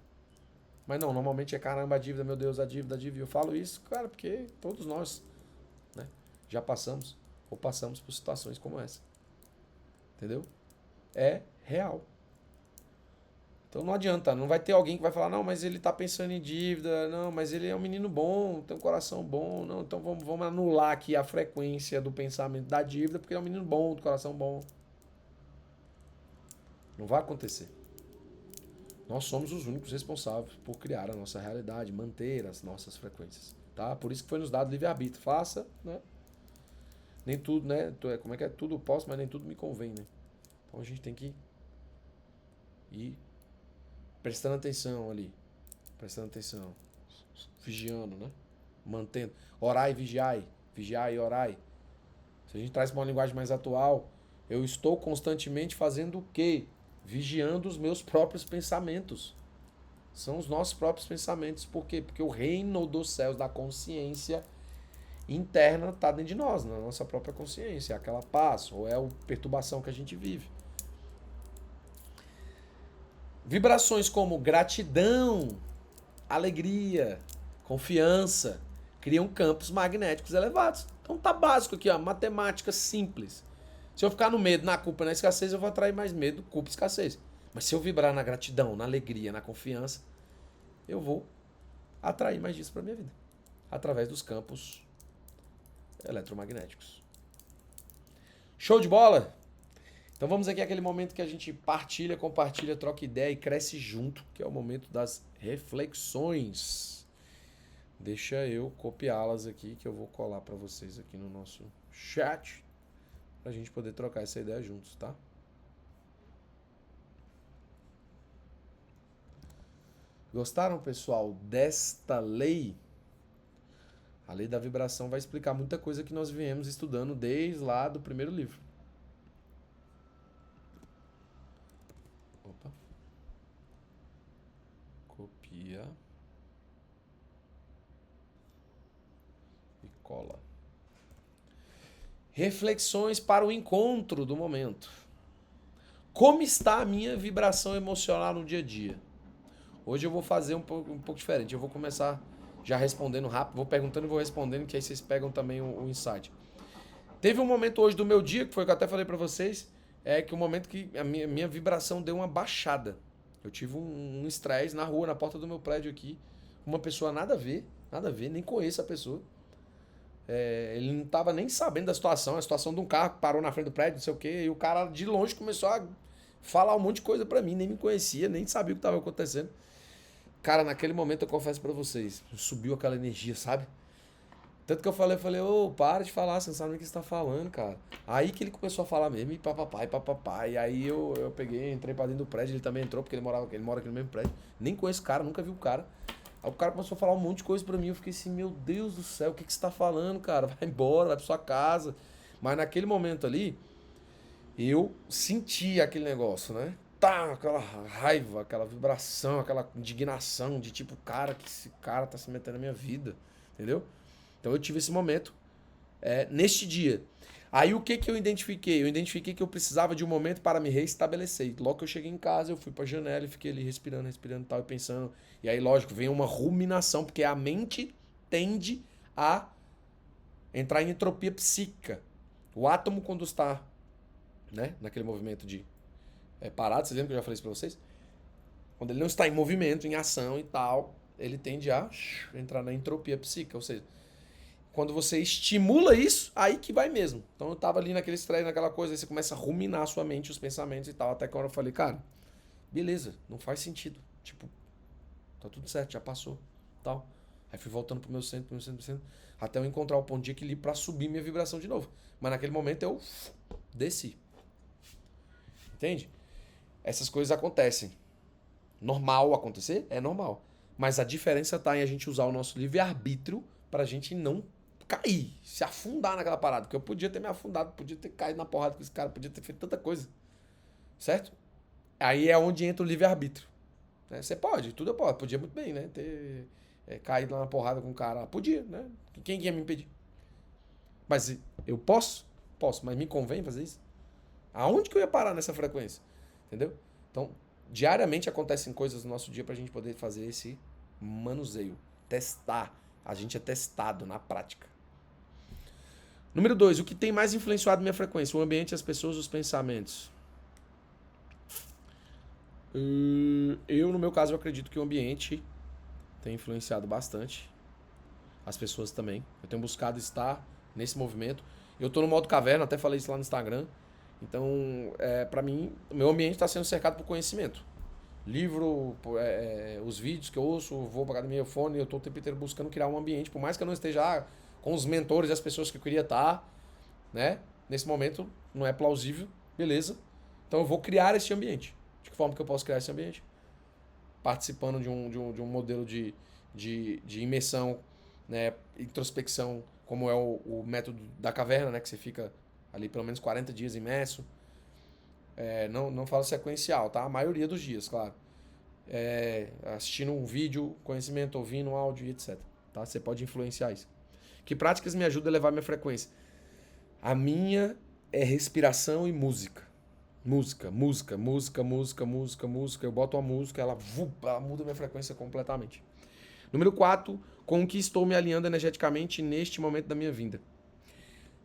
Mas não, normalmente é caramba a dívida, meu Deus, a dívida, a dívida. E eu falo isso, cara, porque todos nós, né, já passamos ou passamos por situações como essa. Entendeu? É real. Então não adianta, não vai ter alguém que vai falar, não, mas ele tá pensando em dívida, não, mas ele é um menino bom, tem um coração bom, não, então vamos anular aqui a frequência do pensamento da dívida, porque ele é um menino bom, do coração bom. Não vai acontecer. Nós somos os únicos responsáveis por criar a nossa realidade, manter as nossas frequências, tá? Por isso que foi nos dado livre-arbítrio. Faça, né? Nem tudo, né? Como é que é? Tudo posso, mas nem tudo me convém, né? Então a gente tem que ir prestando atenção ali. Prestando atenção. Vigiando, né? Mantendo. Orai e vigiai. Vigiai e orai. Se a gente traz para uma linguagem mais atual, eu estou constantemente fazendo o quê? Vigiando os meus próprios pensamentos. São os nossos próprios pensamentos. Por quê? Porque o reino dos céus, da consciência interna, está dentro de nós, na nossa própria consciência. É aquela paz, ou é a perturbação que a gente vive. Vibrações como gratidão, alegria, confiança, criam campos magnéticos elevados. Então tá básico aqui, ó, matemática simples. Se eu ficar no medo, na culpa, na escassez, eu vou atrair mais medo, culpa e escassez. Mas se eu vibrar na gratidão, na alegria, na confiança, eu vou atrair mais disso para minha vida. Através dos campos eletromagnéticos. Show de bola? Então vamos aqui àquele momento que a gente partilha, compartilha, troca ideia e cresce junto, que é o momento das reflexões. Deixa eu copiá-las aqui, que eu vou colar para vocês aqui no nosso chat, pra gente poder trocar essa ideia juntos, tá? Gostaram, pessoal, desta lei? A lei da vibração vai explicar muita coisa que nós viemos estudando desde lá do primeiro livro. Opa. Copia. E cola. Reflexões para o encontro do momento. Como está a minha vibração emocional no dia a dia? Hoje eu vou fazer um pouco diferente. Eu vou começar já respondendo rápido, vou perguntando e vou respondendo, que aí vocês pegam também o insight. Teve um momento hoje do meu dia, que foi o que eu até falei pra vocês, é que o momento que a minha vibração deu uma baixada. Eu tive um estresse na rua, na porta do meu prédio aqui, uma pessoa nada a ver, nem conheço a pessoa. Ele não tava nem sabendo da situação, a situação de um carro que parou na frente do prédio, não sei o quê, e o cara de longe começou a falar um monte de coisa pra mim, nem me conhecia, nem sabia o que tava acontecendo. Cara, naquele momento eu confesso pra vocês, subiu aquela energia, sabe? Tanto que eu falei, ô, para de falar, você não sabe nem o que você tá falando, cara. Aí que ele começou a falar mesmo, e papapá. E aí eu peguei, entrei pra dentro do prédio, ele também entrou, porque ele mora aqui no mesmo prédio. Nem conheço o cara, nunca vi o cara. Aí o cara começou a falar um monte de coisa pra mim, eu fiquei assim, meu Deus do céu, o que você tá falando, cara? Vai embora, vai pra sua casa. Mas naquele momento ali, eu senti aquele negócio, né? Tá, aquela raiva, aquela vibração, aquela indignação de tipo, cara, que esse cara tá se metendo na minha vida, entendeu? Então eu tive esse momento neste dia. Aí o que eu identifiquei? Eu identifiquei que eu precisava de um momento para me reestabelecer. Logo que eu cheguei em casa, eu fui pra janela e fiquei ali respirando e tal, e pensando. E aí, lógico, vem uma ruminação, porque a mente tende a entrar em entropia psíquica. O átomo, quando está, né, naquele movimento de parado, vocês lembram que eu já falei isso pra vocês? Quando ele não está em movimento, em ação e tal, ele tende a entrar na entropia psíquica, ou seja, quando você estimula isso, aí que vai mesmo. Então eu tava ali naquele estresse, naquela coisa, aí você começa a ruminar a sua mente, os pensamentos e tal. Até que a hora eu falei, cara, beleza, não faz sentido. Tipo, tá tudo certo, já passou. Tal. Aí fui voltando pro meu centro, até eu encontrar o ponto de equilíbrio pra subir minha vibração de novo. Mas naquele momento eu desci. Entende? Essas coisas acontecem. Normal acontecer? É normal. Mas a diferença tá em a gente usar o nosso livre-arbítrio pra gente não cair, se afundar naquela parada. Porque eu podia ter me afundado, podia ter caído na porrada com esse cara, podia ter feito tanta coisa. Certo? Aí é onde entra o livre-arbítrio. Né? Você pode, tudo eu posso. Podia muito bem, né? Ter caído lá na porrada com o cara. Podia, né? Quem ia me impedir? Mas eu posso? Posso, mas me convém fazer isso? Aonde que eu ia parar nessa frequência? Entendeu? Então, diariamente acontecem coisas no nosso dia pra gente poder fazer esse manuseio. Testar. A gente é testado na prática. Número 2, o que tem mais influenciado minha frequência? O ambiente, as pessoas, os pensamentos. Eu, no meu caso, eu acredito que o ambiente tem influenciado bastante. As pessoas também. Eu tenho buscado estar nesse movimento. Eu tô no modo caverna, até falei isso lá no Instagram. Então, pra mim, o meu ambiente está sendo cercado por conhecimento. Livro, os vídeos que eu ouço, vou pra academia, fone, eu tô o tempo inteiro buscando criar um ambiente. Por mais que eu não esteja com os mentores e as pessoas que eu queria estar, né? Nesse momento, não é plausível, beleza. Então eu vou criar esse ambiente. De que forma que eu posso criar esse ambiente? Participando de um modelo de imersão, né, introspecção, como é o método da caverna, né, que você fica ali pelo menos 40 dias imerso. Não falo sequencial, tá? A maioria dos dias, claro. Assistindo um vídeo, conhecimento, ouvindo um áudio e etc. Tá? Você pode influenciar isso. Que práticas me ajudam a elevar minha frequência? A minha é respiração e música. Música. Eu boto uma música, ela muda minha frequência completamente. Número 4, com o que estou me alinhando energeticamente neste momento da minha vida.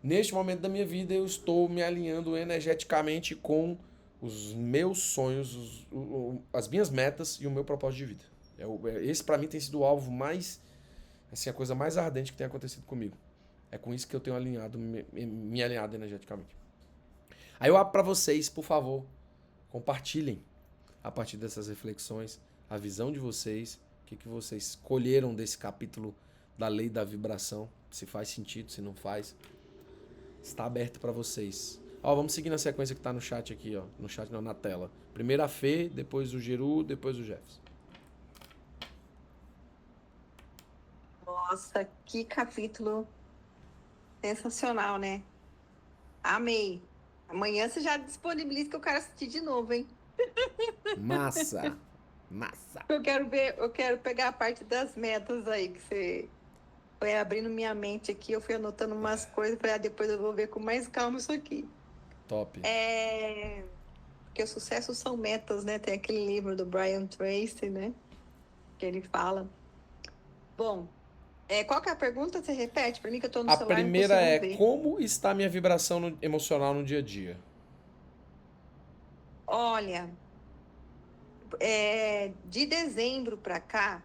Neste momento da minha vida, eu estou me alinhando energeticamente com os meus sonhos, as minhas metas e o meu propósito de vida. Esse, pra mim, tem sido o alvo mais, assim, a coisa mais ardente que tem acontecido comigo. É com isso que eu tenho me alinhado energeticamente. Aí eu abro pra vocês, por favor, compartilhem a partir dessas reflexões a visão de vocês, o que vocês colheram desse capítulo da lei da vibração, se faz sentido, se não faz. Está aberto para vocês. Vamos seguir na sequência que está no chat aqui, ó. No chat não, na tela. Primeiro a Fê, depois o Geru, depois o Jefferson. Nossa, que capítulo sensacional, né? Amei. Amanhã você já disponibiliza que eu quero assistir de novo, hein? Massa! Eu quero pegar a parte das metas aí, que você foi abrindo minha mente aqui, eu fui anotando umas coisas, falei, depois eu vou ver com mais calma isso aqui. Top. Porque o sucesso são metas, né? Tem aquele livro do Brian Tracy, né? Que ele fala. Bom, qual que é a pergunta? Você repete para mim que eu tô no celular e não consigo ver. A primeira é, como está minha vibração emocional no dia a dia? Olha, de dezembro para cá,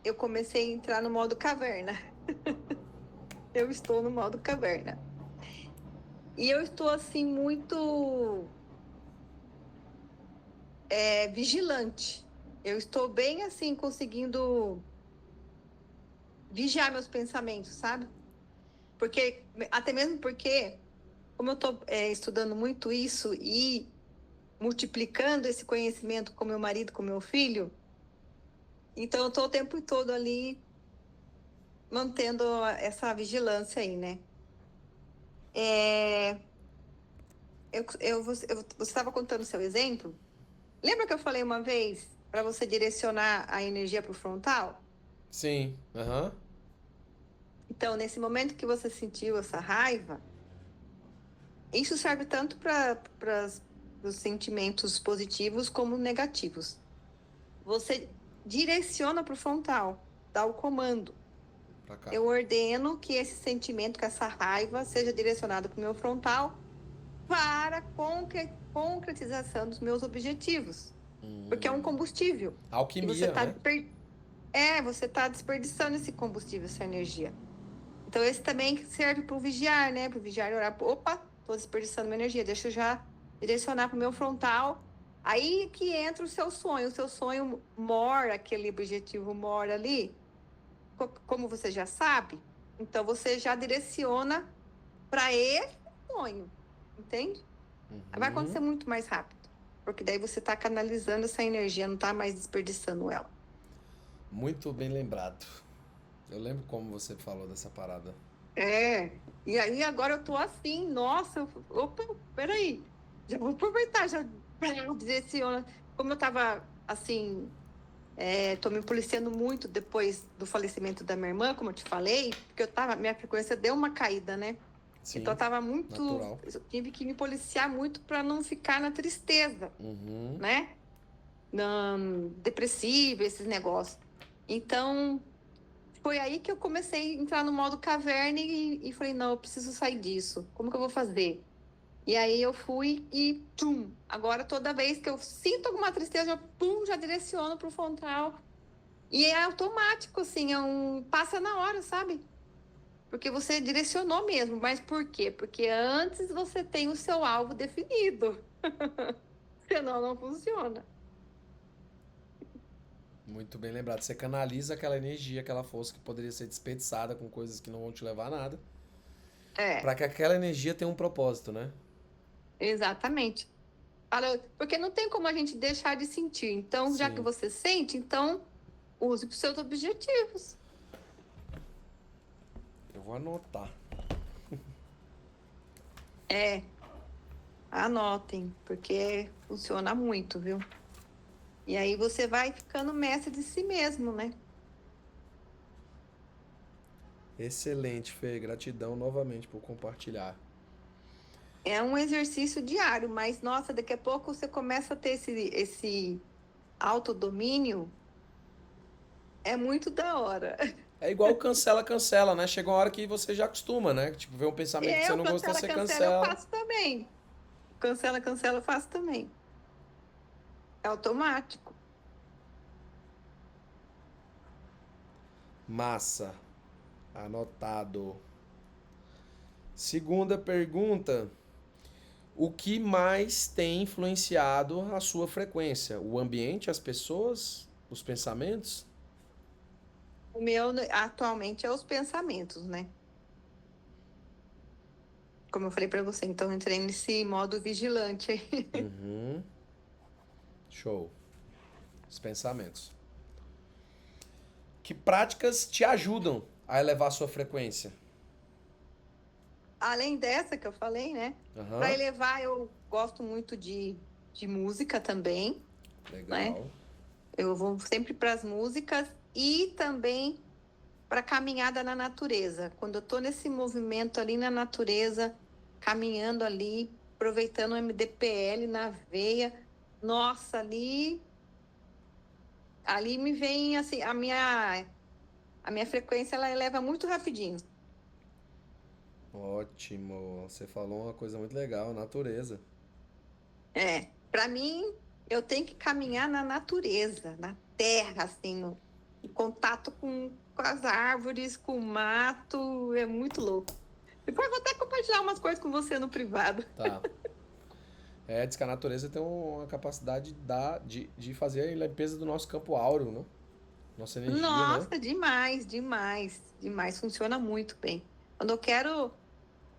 eu comecei a entrar no modo caverna. Eu estou no modo caverna. E eu estou, assim, muito vigilante. Eu estou bem, assim, conseguindo vigiar meus pensamentos, sabe? Até mesmo porque, como eu estou estudando muito isso e multiplicando esse conhecimento com meu marido, com meu filho, então eu estou o tempo todo ali mantendo essa vigilância aí, né? Você estava contando o seu exemplo. Lembra que eu falei uma vez para você direcionar a energia para o frontal? Sim, aham. Então, nesse momento que você sentiu essa raiva, isso serve tanto para os sentimentos positivos como negativos. Você direciona para o frontal, dá o comando. Pra cá. Eu ordeno que esse sentimento, que essa raiva seja direcionada para o meu frontal para concretização dos meus objetivos. Porque é um combustível. Alquimia, você tá né? você está desperdiçando esse combustível, essa energia. Então, esse também serve para o vigiar, né? Para o vigiar e orar. Opa, estou desperdiçando minha energia, deixa eu já direcionar para o meu frontal. Aí que entra o seu sonho mora, aquele objetivo mora ali, como você já sabe, então você já direciona para esse sonho, entende? Vai acontecer muito mais rápido, porque daí você está canalizando essa energia, não está mais desperdiçando ela. Muito bem lembrado. Eu lembro como você falou dessa parada. E aí agora eu tô assim, nossa, opa, peraí, já vou aproveitar, já direciona. Como eu tava assim, tô me policiando muito depois do falecimento da minha irmã, como eu te falei, porque minha frequência deu uma caída, né? Sim, Então eu tava muito, natural. eu tive que me policiar muito para não ficar na tristeza, Uhum. né? Na depressiva, esses negócios. Então, foi aí que eu comecei a entrar no modo caverna e falei, não, eu preciso sair disso. Como que eu vou fazer? E aí eu fui e tum. Agora toda vez que eu sinto alguma tristeza, eu pum, já direciono pro frontal. E é automático, assim, passa na hora, sabe? Porque você direcionou mesmo. Mas por quê? Porque antes você tem o seu alvo definido. Senão não funciona. Muito bem lembrado. Você canaliza aquela energia, aquela força que poderia ser desperdiçada com coisas que não vão te levar a nada, para É, que aquela energia tenha um propósito, né? exatamente. Porque não tem como a gente deixar de sentir. Então, já que Sim. você sente, então use para os seus objetivos. Eu vou anotar. É, anotem, porque funciona muito, viu? E aí você vai ficando mestre de si mesmo, né? Excelente, Fê. Gratidão novamente por compartilhar. É um exercício diário, mas nossa, daqui a pouco você começa a ter esse autodomínio, é muito da hora. É igual cancela, cancela, né? Chega uma hora que você já acostuma, né? Tipo, vê um pensamento que você Eu não gostou, cancela, você cancela, eu cancela. faço também. Cancela, cancela, eu faço também. É automático. Massa. Anotado. Segunda pergunta. O que mais tem influenciado a sua frequência? O ambiente, as pessoas, os pensamentos? O meu atualmente é os pensamentos, né? Como eu falei para você, então eu entrei nesse modo vigilante aí. Uhum. Show. Os pensamentos. Que práticas te ajudam a elevar a sua frequência? Além dessa que eu falei, né? Para Aham. elevar, eu gosto muito de música também, né? Legal. Eu vou sempre para as músicas e também para caminhada na natureza. Quando eu estou nesse movimento ali na natureza, caminhando ali, aproveitando o MDPL na veia, nossa, ali me vem assim, a minha frequência ela eleva muito rapidinho. Ótimo. Você falou uma coisa muito legal, natureza. Para mim, eu tenho que caminhar na natureza, na terra, assim, em contato com as árvores, com o mato, é muito louco. Depois eu vou até compartilhar umas coisas com você no privado. Tá. É, diz que a natureza tem uma capacidade de fazer a limpeza do nosso campo áureo, né? Nossa energia, né? Nossa, demais, demais, demais, funciona muito bem. Quando eu quero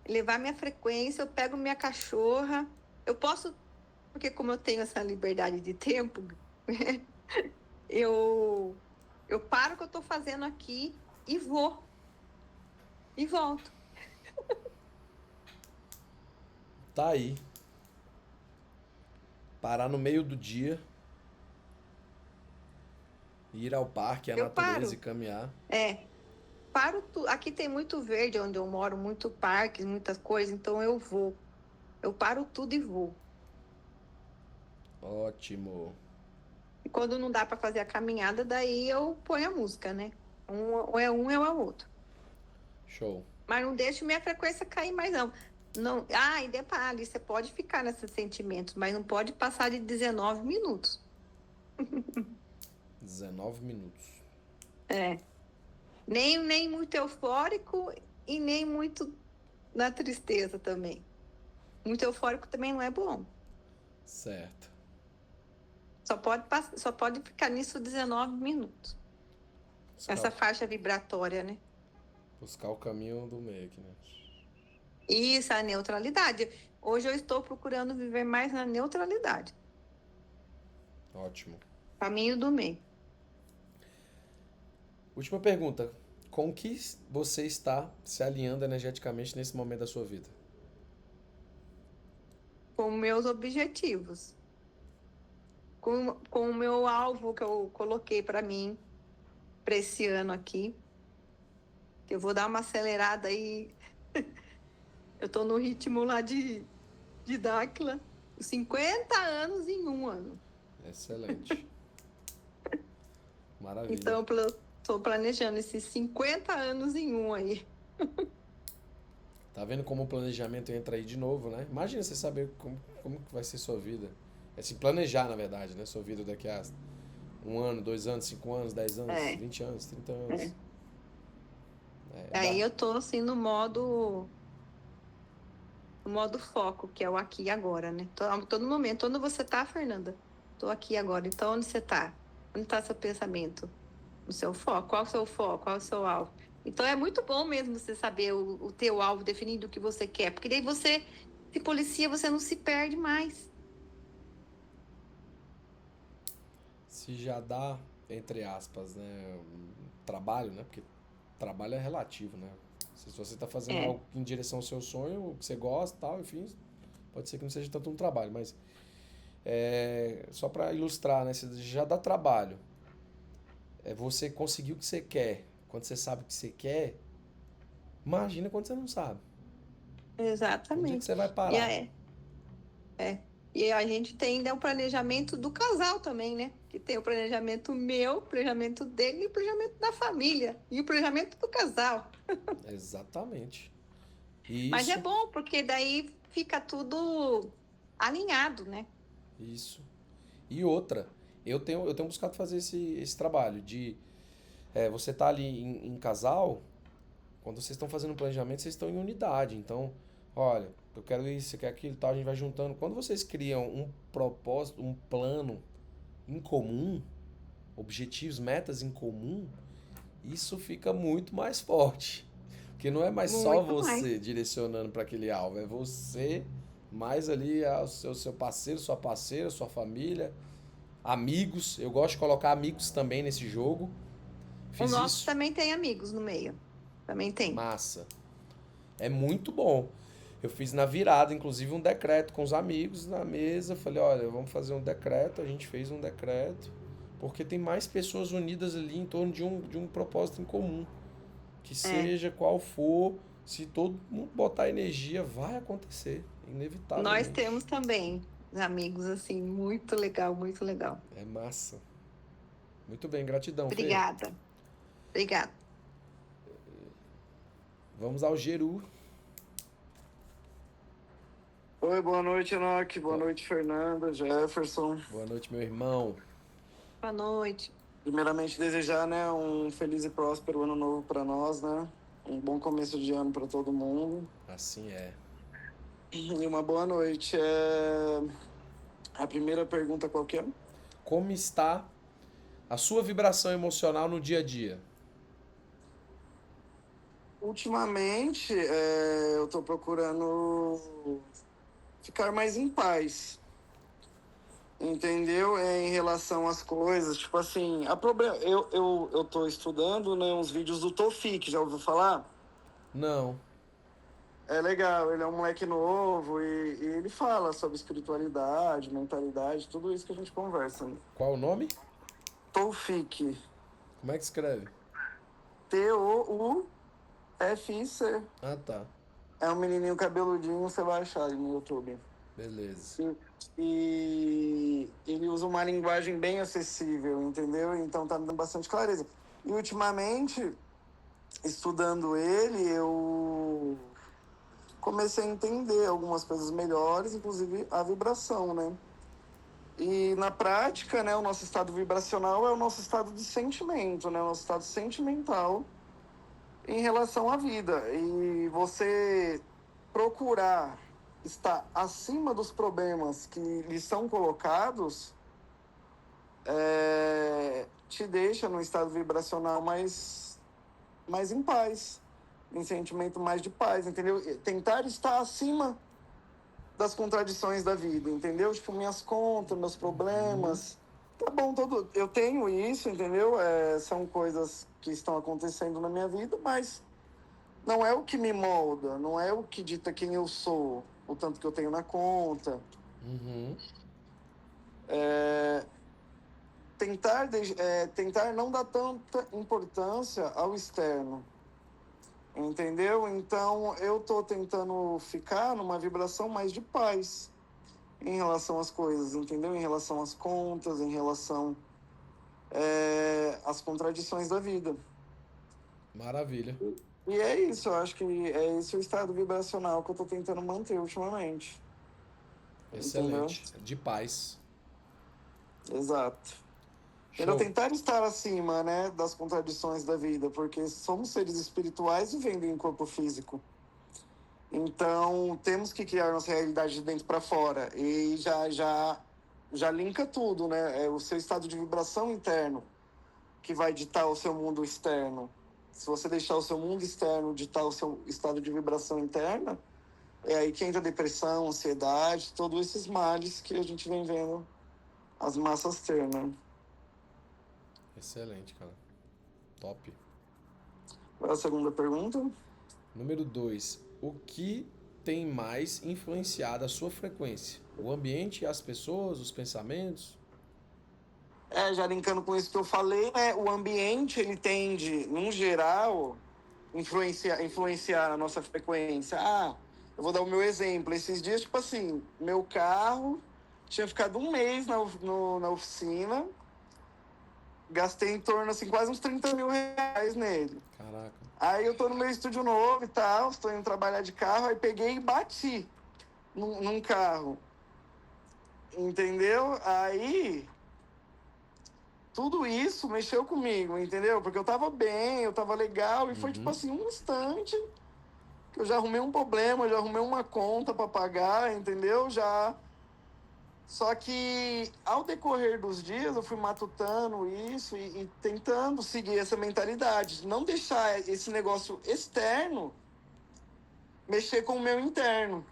levar minha frequência, eu pego minha cachorra, eu posso, porque como eu tenho essa liberdade de tempo, eu eu paro o que eu estou fazendo aqui e vou e volto. Tá aí. Parar no meio do dia, ir ao parque, à Eu natureza e paro. caminhar. É, paro tudo. Aqui tem muito verde onde eu moro, muito parques, muitas coisas, então eu vou. Eu paro tudo e vou. Ótimo. E quando não dá para fazer a caminhada, daí eu ponho a música, né? Ou é o outro. Show. Mas não deixo minha frequência cair mais, não. Não, e detalhe, você pode ficar nesses sentimentos, mas não pode passar de 19 minutos. 19 minutos. É. Nem muito eufórico e nem muito na tristeza também. Muito eufórico também não é bom. Certo. Só pode ficar nisso 19 minutos. Essa Buscar, faixa vibratória, né? buscar o caminho do meio aqui, né? Isso, a neutralidade. Hoje eu estou procurando viver mais na neutralidade. Ótimo. Caminho do meio. Última pergunta. Com que você está se alinhando energeticamente nesse momento da sua vida? Com meus objetivos. Com o meu alvo que eu coloquei para mim, para esse ano aqui. Que eu vou dar uma acelerada aí. Eu estou no ritmo lá de Dáquila. 50 anos em um ano. Excelente. Maravilha. Então, estou planejando esses 50 anos em um aí. Tá vendo como o planejamento entra aí de novo, né? Imagina você saber como que vai ser sua vida. É se planejar, na verdade, né? Sua vida daqui a 1 ano, 2 anos, 5 anos, 10 anos, É, 20 anos, 30 é. anos. Aí eu tô assim no modo foco, que é o aqui e agora, né? Todo momento. Onde você tá, Fernanda? Tô aqui agora. Então, onde você tá? Onde tá seu pensamento? O seu foco? Qual é o seu foco? Qual é o seu alvo? Então, é muito bom mesmo você saber o teu alvo, definido o que você quer. Porque daí você se policia, você não se perde mais. Se já dá, entre aspas, né? Trabalho, né? Porque trabalho é relativo, né? Se você está fazendo É, algo em direção ao seu sonho, o que você gosta e tal, enfim, pode ser que não seja tanto um trabalho, mas só para ilustrar, né? Se já dá trabalho, você conseguiu o que você quer, quando você sabe o que você quer, imagina quando você não sabe. Onde é que exatamente. você vai E parar? é. E a gente tem ainda o planejamento do casal também, né? Que tem o planejamento meu, o planejamento dele e o planejamento da família. E o planejamento do casal. Exatamente. E Mas é isso, bom, porque daí fica tudo alinhado, né? isso. E outra, eu tenho buscado fazer esse trabalho de você tá ali em casal. Quando vocês estão fazendo um planejamento, vocês estão em unidade. Então, olha, eu quero isso, você quer aquilo, tal, a gente vai juntando. Quando vocês criam um propósito, um plano em comum, objetivos, metas em comum, isso fica muito mais forte. Porque não é mais só Muito mais. você direcionando para aquele alvo, é você mais ali ao seu parceiro, sua parceira, sua família, amigos. Eu gosto de colocar amigos também nesse jogo. O Fiz nosso isso, também tem amigos no meio. Também tem. massa. É muito bom. Eu fiz na virada, inclusive, um decreto com os amigos na mesa. Falei, olha, vamos fazer um decreto. A gente fez um decreto. Porque tem mais pessoas unidas ali em torno de um propósito em comum. Que É. seja qual for, se todo mundo botar energia, vai acontecer. Nós Inevitavelmente. temos também amigos, assim, muito legal, muito legal. É massa. Muito bem, gratidão, Fê. Obrigada. Obrigada. Vamos ao Geru. Oi, boa noite, Enoque. Boa Boa noite, Fernanda, Jefferson. boa noite, meu irmão. Boa noite. Primeiramente, desejar, né, um feliz e próspero ano novo para nós, né? Um bom começo de ano para todo mundo. Assim é. E uma boa noite. A primeira pergunta qual que é? Como está a sua vibração emocional no dia a dia? Ultimamente, eu tô procurando ficar mais em paz, entendeu? Em relação às coisas, tipo assim, eu tô estudando, né, uns vídeos do Tofik, já ouviu falar? Não. É legal, ele é um moleque novo e ele fala sobre espiritualidade, mentalidade, tudo isso que a gente conversa, né? Qual o nome? Tofik, Como é que escreve? Toufik. Ah, tá. É um menininho cabeludinho, você vai achar ele no YouTube. Beleza. E ele usa uma linguagem bem acessível, entendeu? Então tá me dando bastante clareza. E ultimamente, estudando ele, eu comecei a entender algumas coisas melhores, inclusive a vibração, né? E na prática, né, o nosso estado vibracional é o nosso estado de sentimento, né? O nosso estado sentimental, em relação à vida. E você procurar estar acima dos problemas que lhe são colocados te deixa num estado vibracional mais em paz, em sentimento mais de paz, entendeu? Tentar estar acima das contradições da vida, entendeu? Tipo, minhas contas, meus problemas. Tá bom, eu tenho isso, entendeu? São coisas que estão acontecendo na minha vida, mas não é o que me molda, não é o que dita quem eu sou, o tanto que eu tenho na conta. Uhum. Tentar não dar tanta importância ao externo, entendeu? Então, eu tô tentando ficar numa vibração mais de paz em relação às coisas, entendeu? Em relação às contas, em relação às contradições da vida. Maravilha. E é isso, eu acho que é esse o estado vibracional que eu tô tentando manter ultimamente. Excelente. De paz. Entendeu? Exato. Show. Tentar estar acima, né, das contradições da vida, porque somos seres espirituais vivendo em corpo físico. Então, temos que criar nossa realidade de dentro para fora. E já linka tudo, né? É o seu estado de vibração interno que vai ditar o seu mundo externo. Se você deixar o seu mundo externo ditar o seu estado de vibração interna, é aí que entra a depressão, ansiedade, todos esses males que a gente vem vendo as massas ter, né? Excelente, cara. Top. Qual é a segunda pergunta? Número 2. O que tem mais influenciado a sua frequência? O ambiente, as pessoas, os pensamentos? Já linkando com isso que eu falei, né? O ambiente, ele tende, num geral, influenciar a nossa frequência. Eu vou dar o meu exemplo. Esses dias, tipo assim, meu carro tinha ficado um mês na oficina, gastei em torno, assim, quase uns 30 mil reais nele. Caraca. Aí eu tô no meu estúdio novo e tal, estou indo trabalhar de carro, aí peguei e bati num carro. Entendeu? Aí tudo isso mexeu comigo, entendeu? Porque eu tava bem, eu tava legal, e foi tipo assim, um instante que eu já arrumei um problema, já arrumei uma conta pra pagar, entendeu? Só que ao decorrer dos dias eu fui matutando isso e tentando seguir essa mentalidade, de não deixar esse negócio externo mexer com o meu interno,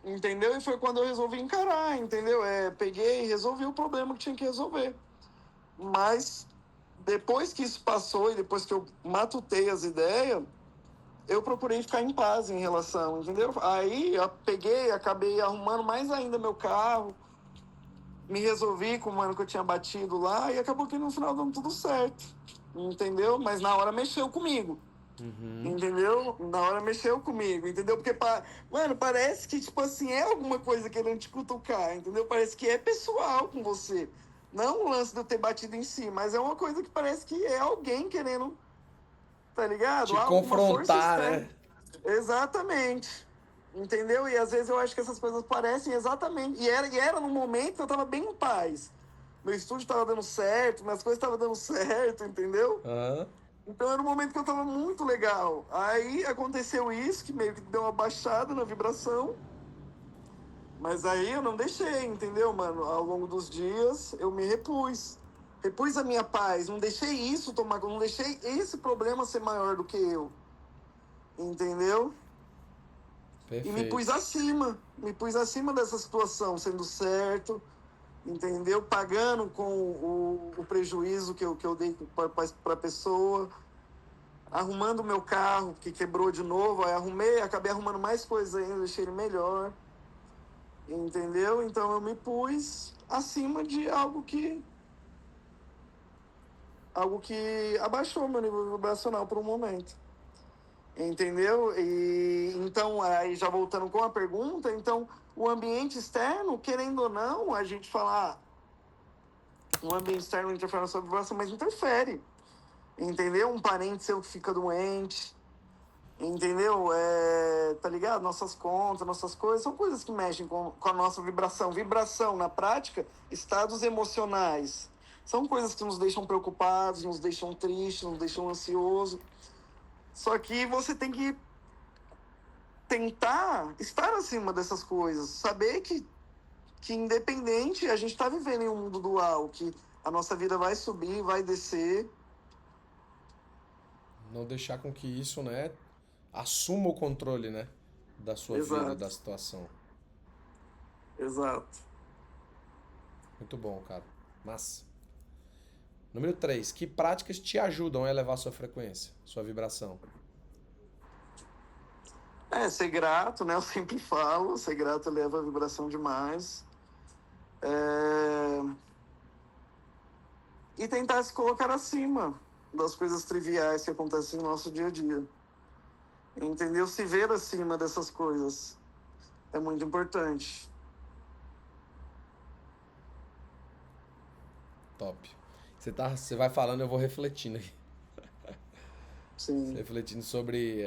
entendeu? E foi quando eu resolvi encarar, entendeu? Peguei e resolvi o problema que tinha que resolver. Mas depois que isso passou e depois que eu matutei as ideias, eu procurei ficar em paz em relação, entendeu? Aí eu peguei, acabei arrumando mais ainda meu carro, me resolvi com o mano que eu tinha batido lá e acabou que no final dando tudo certo, entendeu? Mas na hora mexeu comigo, entendeu? Na hora mexeu comigo, entendeu? Porque, mano, parece que, tipo assim, é alguma coisa querendo te cutucar, entendeu? Parece que é pessoal com você. Não o lance de eu ter batido em si, mas é uma coisa que parece que é alguém querendo, tá ligado? Te Alguma força confrontar, externa. né? Exatamente. Entendeu? E às vezes eu acho que essas coisas parecem exatamente. E era num momento que eu tava bem em paz. Meu estúdio tava dando certo, minhas coisas estavam dando certo, entendeu? Aham. Então era um momento que eu tava muito legal. Aí aconteceu isso, que meio que deu uma baixada na vibração. Mas aí eu não deixei, entendeu, mano? Ao longo dos dias, eu me repus. Repus a minha paz. Não deixei isso tomar... Não deixei esse problema ser maior do que eu. Entendeu? Perfeito. E me pus acima. Me pus acima dessa situação, sendo certo. Entendeu? Pagando com o prejuízo que eu dei pra pessoa. Arrumando o meu carro, que quebrou de novo. Aí acabei arrumando mais coisas ainda, deixei ele melhor. Entendeu? Então eu me pus acima de algo que abaixou meu nível vibracional por um momento. Entendeu? E então, aí já voltando com a pergunta, então o ambiente externo, querendo ou não, a gente falar o ambiente externo interfere na sua vibração, mas interfere. Entendeu? Um parente seu que fica doente. Entendeu? Tá ligado? Nossas contas, nossas coisas, são coisas que mexem com a nossa vibração. Vibração, na prática, estados emocionais. São coisas que nos deixam preocupados, nos deixam tristes, nos deixam ansiosos. Só que você tem que tentar estar acima dessas coisas, saber que independente, a gente está vivendo em um mundo dual, que a nossa vida vai subir, vai descer. Não deixar com que isso, né, assuma o controle, né, da sua vida, da Exato, situação. exato. Muito bom, cara. Massa. Número 3. Que práticas te ajudam a elevar sua frequência, sua vibração? Ser grato, né? Eu sempre falo, ser grato eleva a vibração demais. É, E tentar se colocar acima das coisas triviais que acontecem no nosso dia a dia. Entendeu? Se ver acima dessas coisas é muito importante. Top. Você vai falando, eu vou refletindo aqui. Sim, Refletindo sobre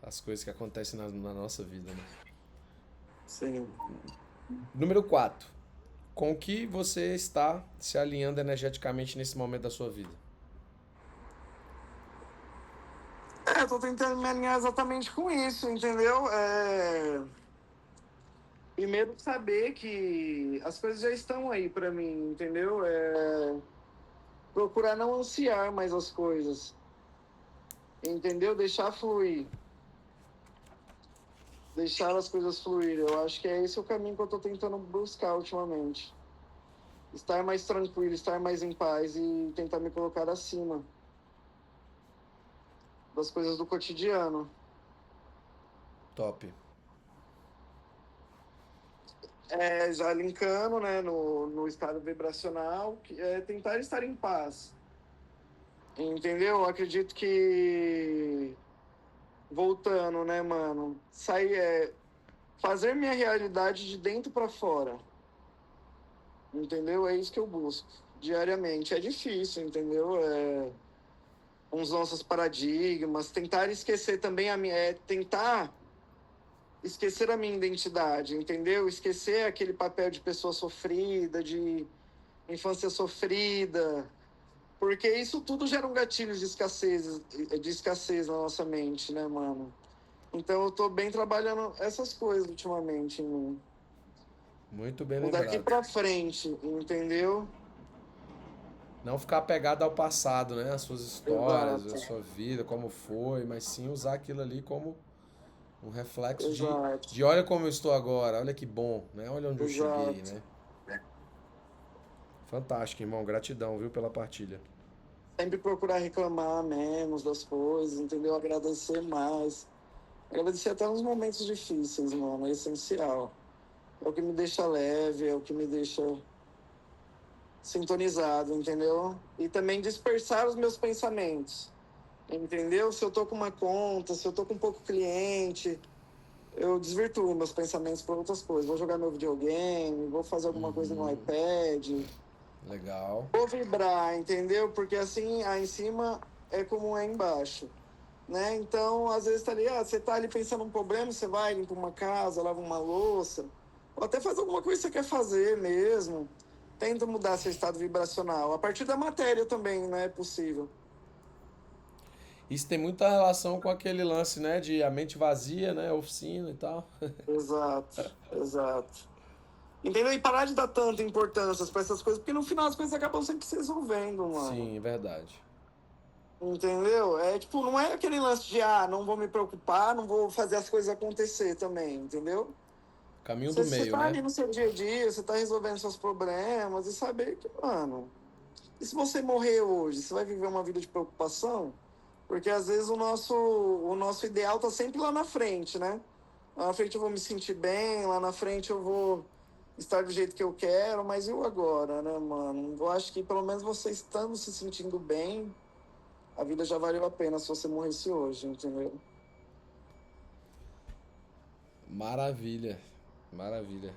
as coisas que acontecem na nossa vida, né? sim. Número 4. Com o que você está se alinhando energeticamente nesse momento da sua vida? Eu tô tentando me alinhar exatamente com isso, entendeu? Primeiro, saber que as coisas já estão aí pra mim, entendeu? Procurar não ansiar mais as coisas, entendeu? Deixar fluir, deixar as coisas fluir. Eu acho que é esse o caminho que eu tô tentando buscar ultimamente. Estar mais tranquilo, estar mais em paz e tentar me colocar acima das coisas do cotidiano. Top. Já linkando, né, no estado vibracional, que é tentar estar em paz. Entendeu? Eu acredito que, voltando, né, mano, fazer minha realidade de dentro para fora. Entendeu? É isso que eu busco diariamente. É difícil, entendeu? Uns nossos paradigmas, tentar esquecer também tentar esquecer a minha identidade, entendeu? Esquecer aquele papel de pessoa sofrida, de infância sofrida, porque isso tudo gera um gatilho de escassez na nossa mente, né, mano? Então eu tô bem trabalhando essas coisas ultimamente em mim. Muito bem O daqui lembrado. pra frente, entendeu? Não ficar apegado ao passado, né? As suas histórias, a Exato, sua vida, como foi, mas sim usar aquilo ali como um reflexo exato, de olha como eu estou agora, olha que bom, né? Olha onde eu cheguei, exato. né? Fantástico, irmão. Gratidão, viu, pela partilha. Sempre procurar reclamar menos das coisas, entendeu? Agradecer mais. Agradecer até nos momentos difíceis, mano, é essencial. É o que me deixa leve, é o que me deixa sintonizado, entendeu? E também dispersar os meus pensamentos, entendeu? Se eu tô com uma conta, se eu tô com pouco cliente, eu desvirtuo meus pensamentos para outras coisas. Vou jogar meu videogame, vou fazer alguma coisa no iPad, Legal. vou vibrar, entendeu? Porque assim, aí em cima é como é embaixo. Né? Então, às vezes, você tá ali pensando num problema, você vai, limpa uma casa, lava uma louça, ou até faz alguma coisa que você quer fazer mesmo. Tenta mudar seu estado vibracional. A partir da matéria também, né? É possível. Isso tem muita relação com aquele lance, né? De a mente vazia, né? Oficina e tal. Exato, exato. Entendeu? E parar de dar tanta importância para essas coisas, porque no final as coisas acabam sempre se resolvendo, mano. Sim, é verdade. Entendeu? Tipo, não é aquele lance de, não vou me preocupar, não vou fazer as coisas acontecer também, entendeu? Caminho do Você meio, tá né? ali no seu dia a dia, você tá resolvendo seus problemas e saber que, mano, e se você morrer hoje, você vai viver uma vida de preocupação? Porque às vezes o nosso ideal tá sempre lá na frente, né? Lá na frente eu vou me sentir bem, lá na frente eu vou estar do jeito que eu quero, mas e o agora, né, mano? Eu acho que pelo menos você estando se sentindo bem, a vida já valeu a pena se você morresse hoje, entendeu? Maravilha. Maravilha.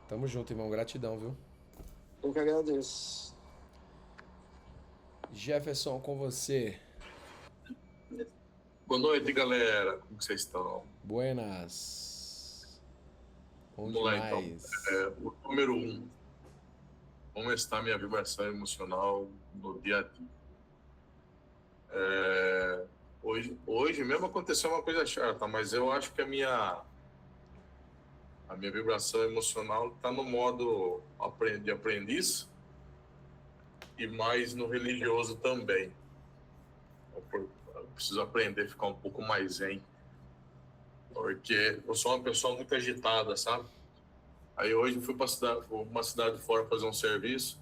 Tamo junto, irmão. Gratidão, viu? Eu que agradeço. Jefferson, com você. Boa noite, galera. Como que vocês estão? Buenas. Bom Vamos lá, então. demais. O número 1. Como está a minha vibração emocional no dia a dia? Hoje mesmo aconteceu uma coisa chata, mas eu acho que a minha vibração emocional está no modo de aprendiz e mais no religioso também. Eu preciso aprender a ficar um pouco mais zen, porque eu sou uma pessoa muito agitada, sabe? Aí hoje eu fui para uma cidade fora fazer um serviço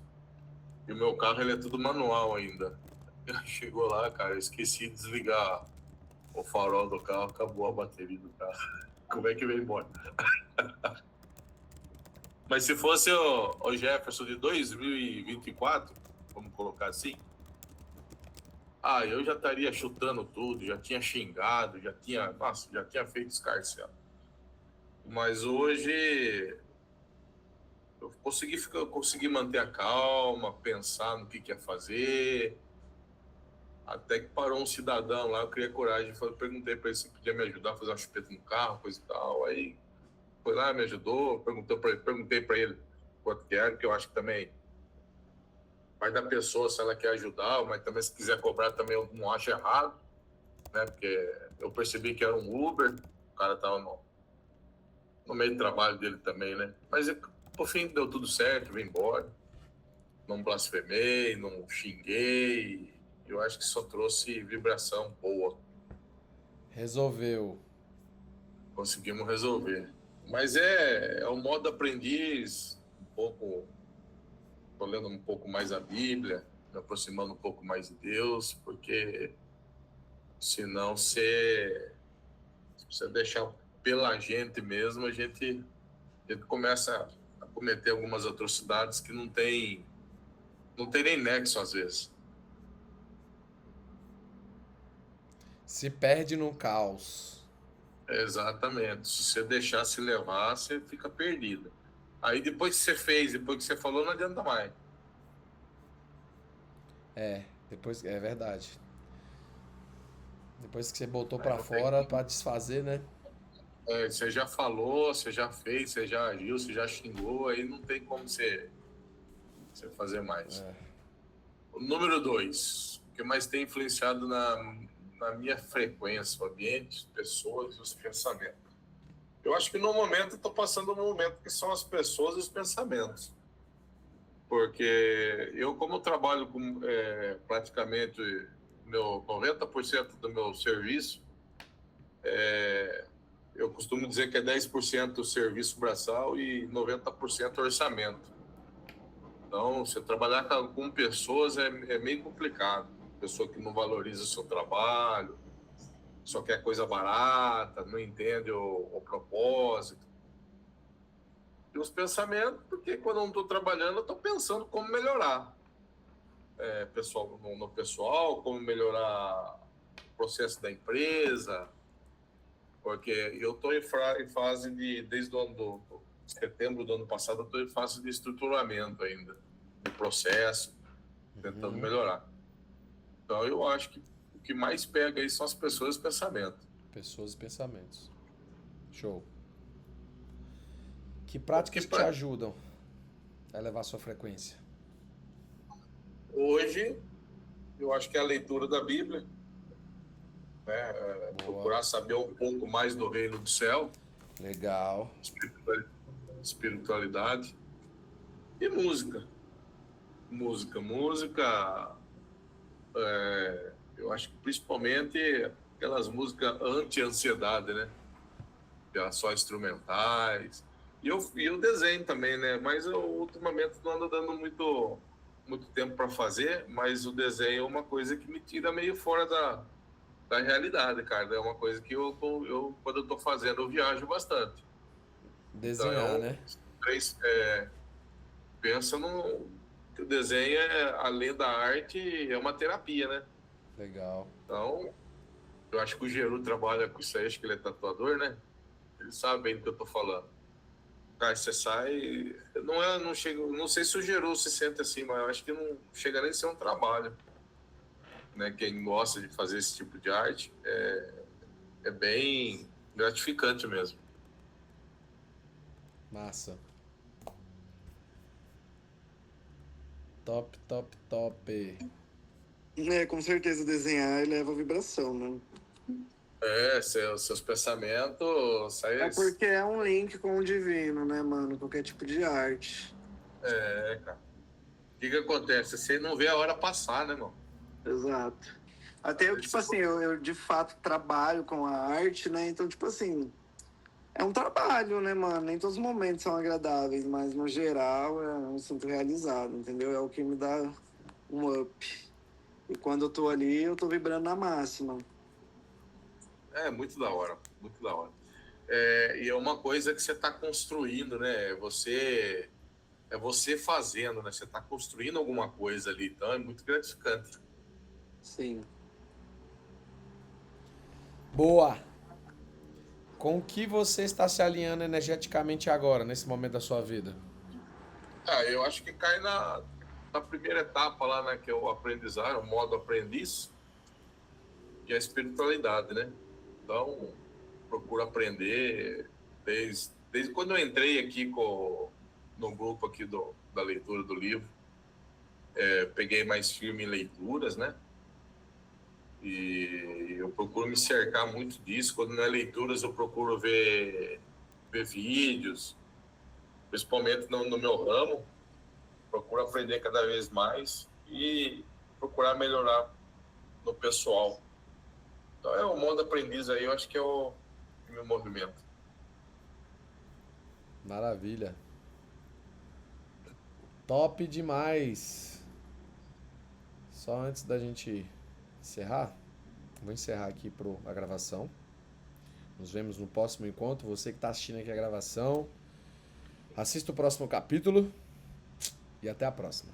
e o meu carro ele é tudo manual ainda. Chegou lá, cara, eu esqueci de desligar o farol do carro, acabou a bateria do carro. Como é que veio embora? Mas se fosse o Jefferson de 2024, vamos colocar assim, eu já estaria chutando tudo, já tinha xingado, já tinha feito escarcel. Mas hoje eu consegui manter a calma, pensar no que ia fazer. Até que parou um cidadão lá, eu criei coragem, perguntei para ele se podia me ajudar a fazer uma chupeta no carro, coisa e tal. Aí foi lá, me ajudou, perguntei para ele quanto que era, que eu acho que também vai da pessoa se ela quer ajudar, mas também se quiser cobrar também eu não acho errado, né? Porque eu percebi que era um Uber, o cara tava no meio do trabalho dele também, né? Mas por fim deu tudo certo, vim embora. Não blasfemei, não xinguei. Eu acho que só trouxe vibração boa. Resolveu. Conseguimos resolver. Mas é um modo aprendiz, um pouco, tô lendo um pouco mais a Bíblia, me aproximando um pouco mais de Deus, porque senão se você deixar pela gente mesmo, a gente começa a cometer algumas atrocidades que não tem nem nexo às vezes. Se perde no caos. Exatamente. Se você deixar se levar, você fica perdido. Aí depois que você fez, depois que você falou, não adianta mais. Depois é verdade. Depois que você botou Aí pra não tem fora como. pra desfazer, né? Você já falou, você já fez, você já agiu, você já xingou, aí não tem como você fazer mais. O número 2, o que mais tem influenciado na minha frequência, o ambiente, pessoas e os pensamentos. Eu acho que no momento eu estou passando um momento que são as pessoas e os pensamentos. Porque eu, como trabalho com praticamente 90% do meu serviço, eu costumo dizer que é 10% serviço braçal e 90% orçamento. Então, você trabalhar com pessoas é meio complicado. Pessoa que não valoriza o seu trabalho, só quer coisa barata, não entende o propósito. E os pensamentos, porque quando eu não estou trabalhando, eu estou pensando como melhorar. No pessoal, como melhorar o processo da empresa, porque eu estou em fase desde o ano do setembro do ano passado, eu estou em fase de estruturamento ainda, do processo, tentando melhorar. Então, eu acho que o que mais pega aí são as pessoas e os pensamentos. Pessoas e pensamentos. Show. Que O que práticas te ajudam a elevar sua frequência? hoje, eu acho que é a leitura da Bíblia, né? Boa. Procurar saber um pouco mais do reino do céu, Legal. espiritualidade e música. Música, eu acho que principalmente aquelas músicas anti-ansiedade, né? Elas só instrumentais. E o desenho também, né? Mas eu ultimamente não ando dando muito tempo para fazer, mas o desenho é uma coisa que me tira meio fora da realidade, cara. É uma coisa que quando eu tô fazendo, eu viajo bastante. Desenhar, Então, né? pensa que o desenho, além da arte, é uma terapia, né? Legal. Então, eu acho que o Geru trabalha com isso aí, acho que ele é tatuador, né? Ele sabe bem do que eu tô falando. Cara, você sai, não chega, não sei se o Geru se sente assim, mas eu acho que não chega nem a ser um trabalho, né? Quem gosta de fazer esse tipo de arte é bem gratificante mesmo. Massa. Top, top, top. Com certeza desenhar eleva a vibração, né? Seus pensamentos saem. É porque é um link com o divino, né, mano? Qualquer tipo de arte. Cara. O que acontece? Você não vê a hora passar, né, mano? Exato. Até eu, tipo assim, eu de fato trabalho com a arte, né? Então, tipo assim, é um trabalho, né, mano? Nem todos os momentos são agradáveis, mas no geral eu me sinto realizado, entendeu? É o que me dá um up. E quando eu tô ali, eu tô vibrando na máxima. É muito da hora, muito da hora. E é uma coisa que você está construindo, né? É você fazendo, né? Você está construindo alguma coisa ali, então é muito gratificante. Sim. Boa! Com o que você está se alinhando energeticamente agora, nesse momento da sua vida? Eu acho que cai na primeira etapa lá, né? Que é o aprendizado, o modo aprendiz e a espiritualidade, né? Então, procuro aprender desde quando eu entrei aqui no grupo aqui da leitura do livro. Peguei mais firme em leituras, né? E eu procuro me cercar muito disso. Quando não é leituras, eu procuro ver vídeos, principalmente no meu ramo. Procuro aprender cada vez mais e procurar melhorar no pessoal. Então é o modo aprendiz aí, eu acho que é o meu movimento. Maravilha. Top demais. Só antes da gente encerrar, vou encerrar aqui a gravação. Nos vemos no próximo encontro. Você que está assistindo aqui a gravação, assista o próximo capítulo e até a próxima.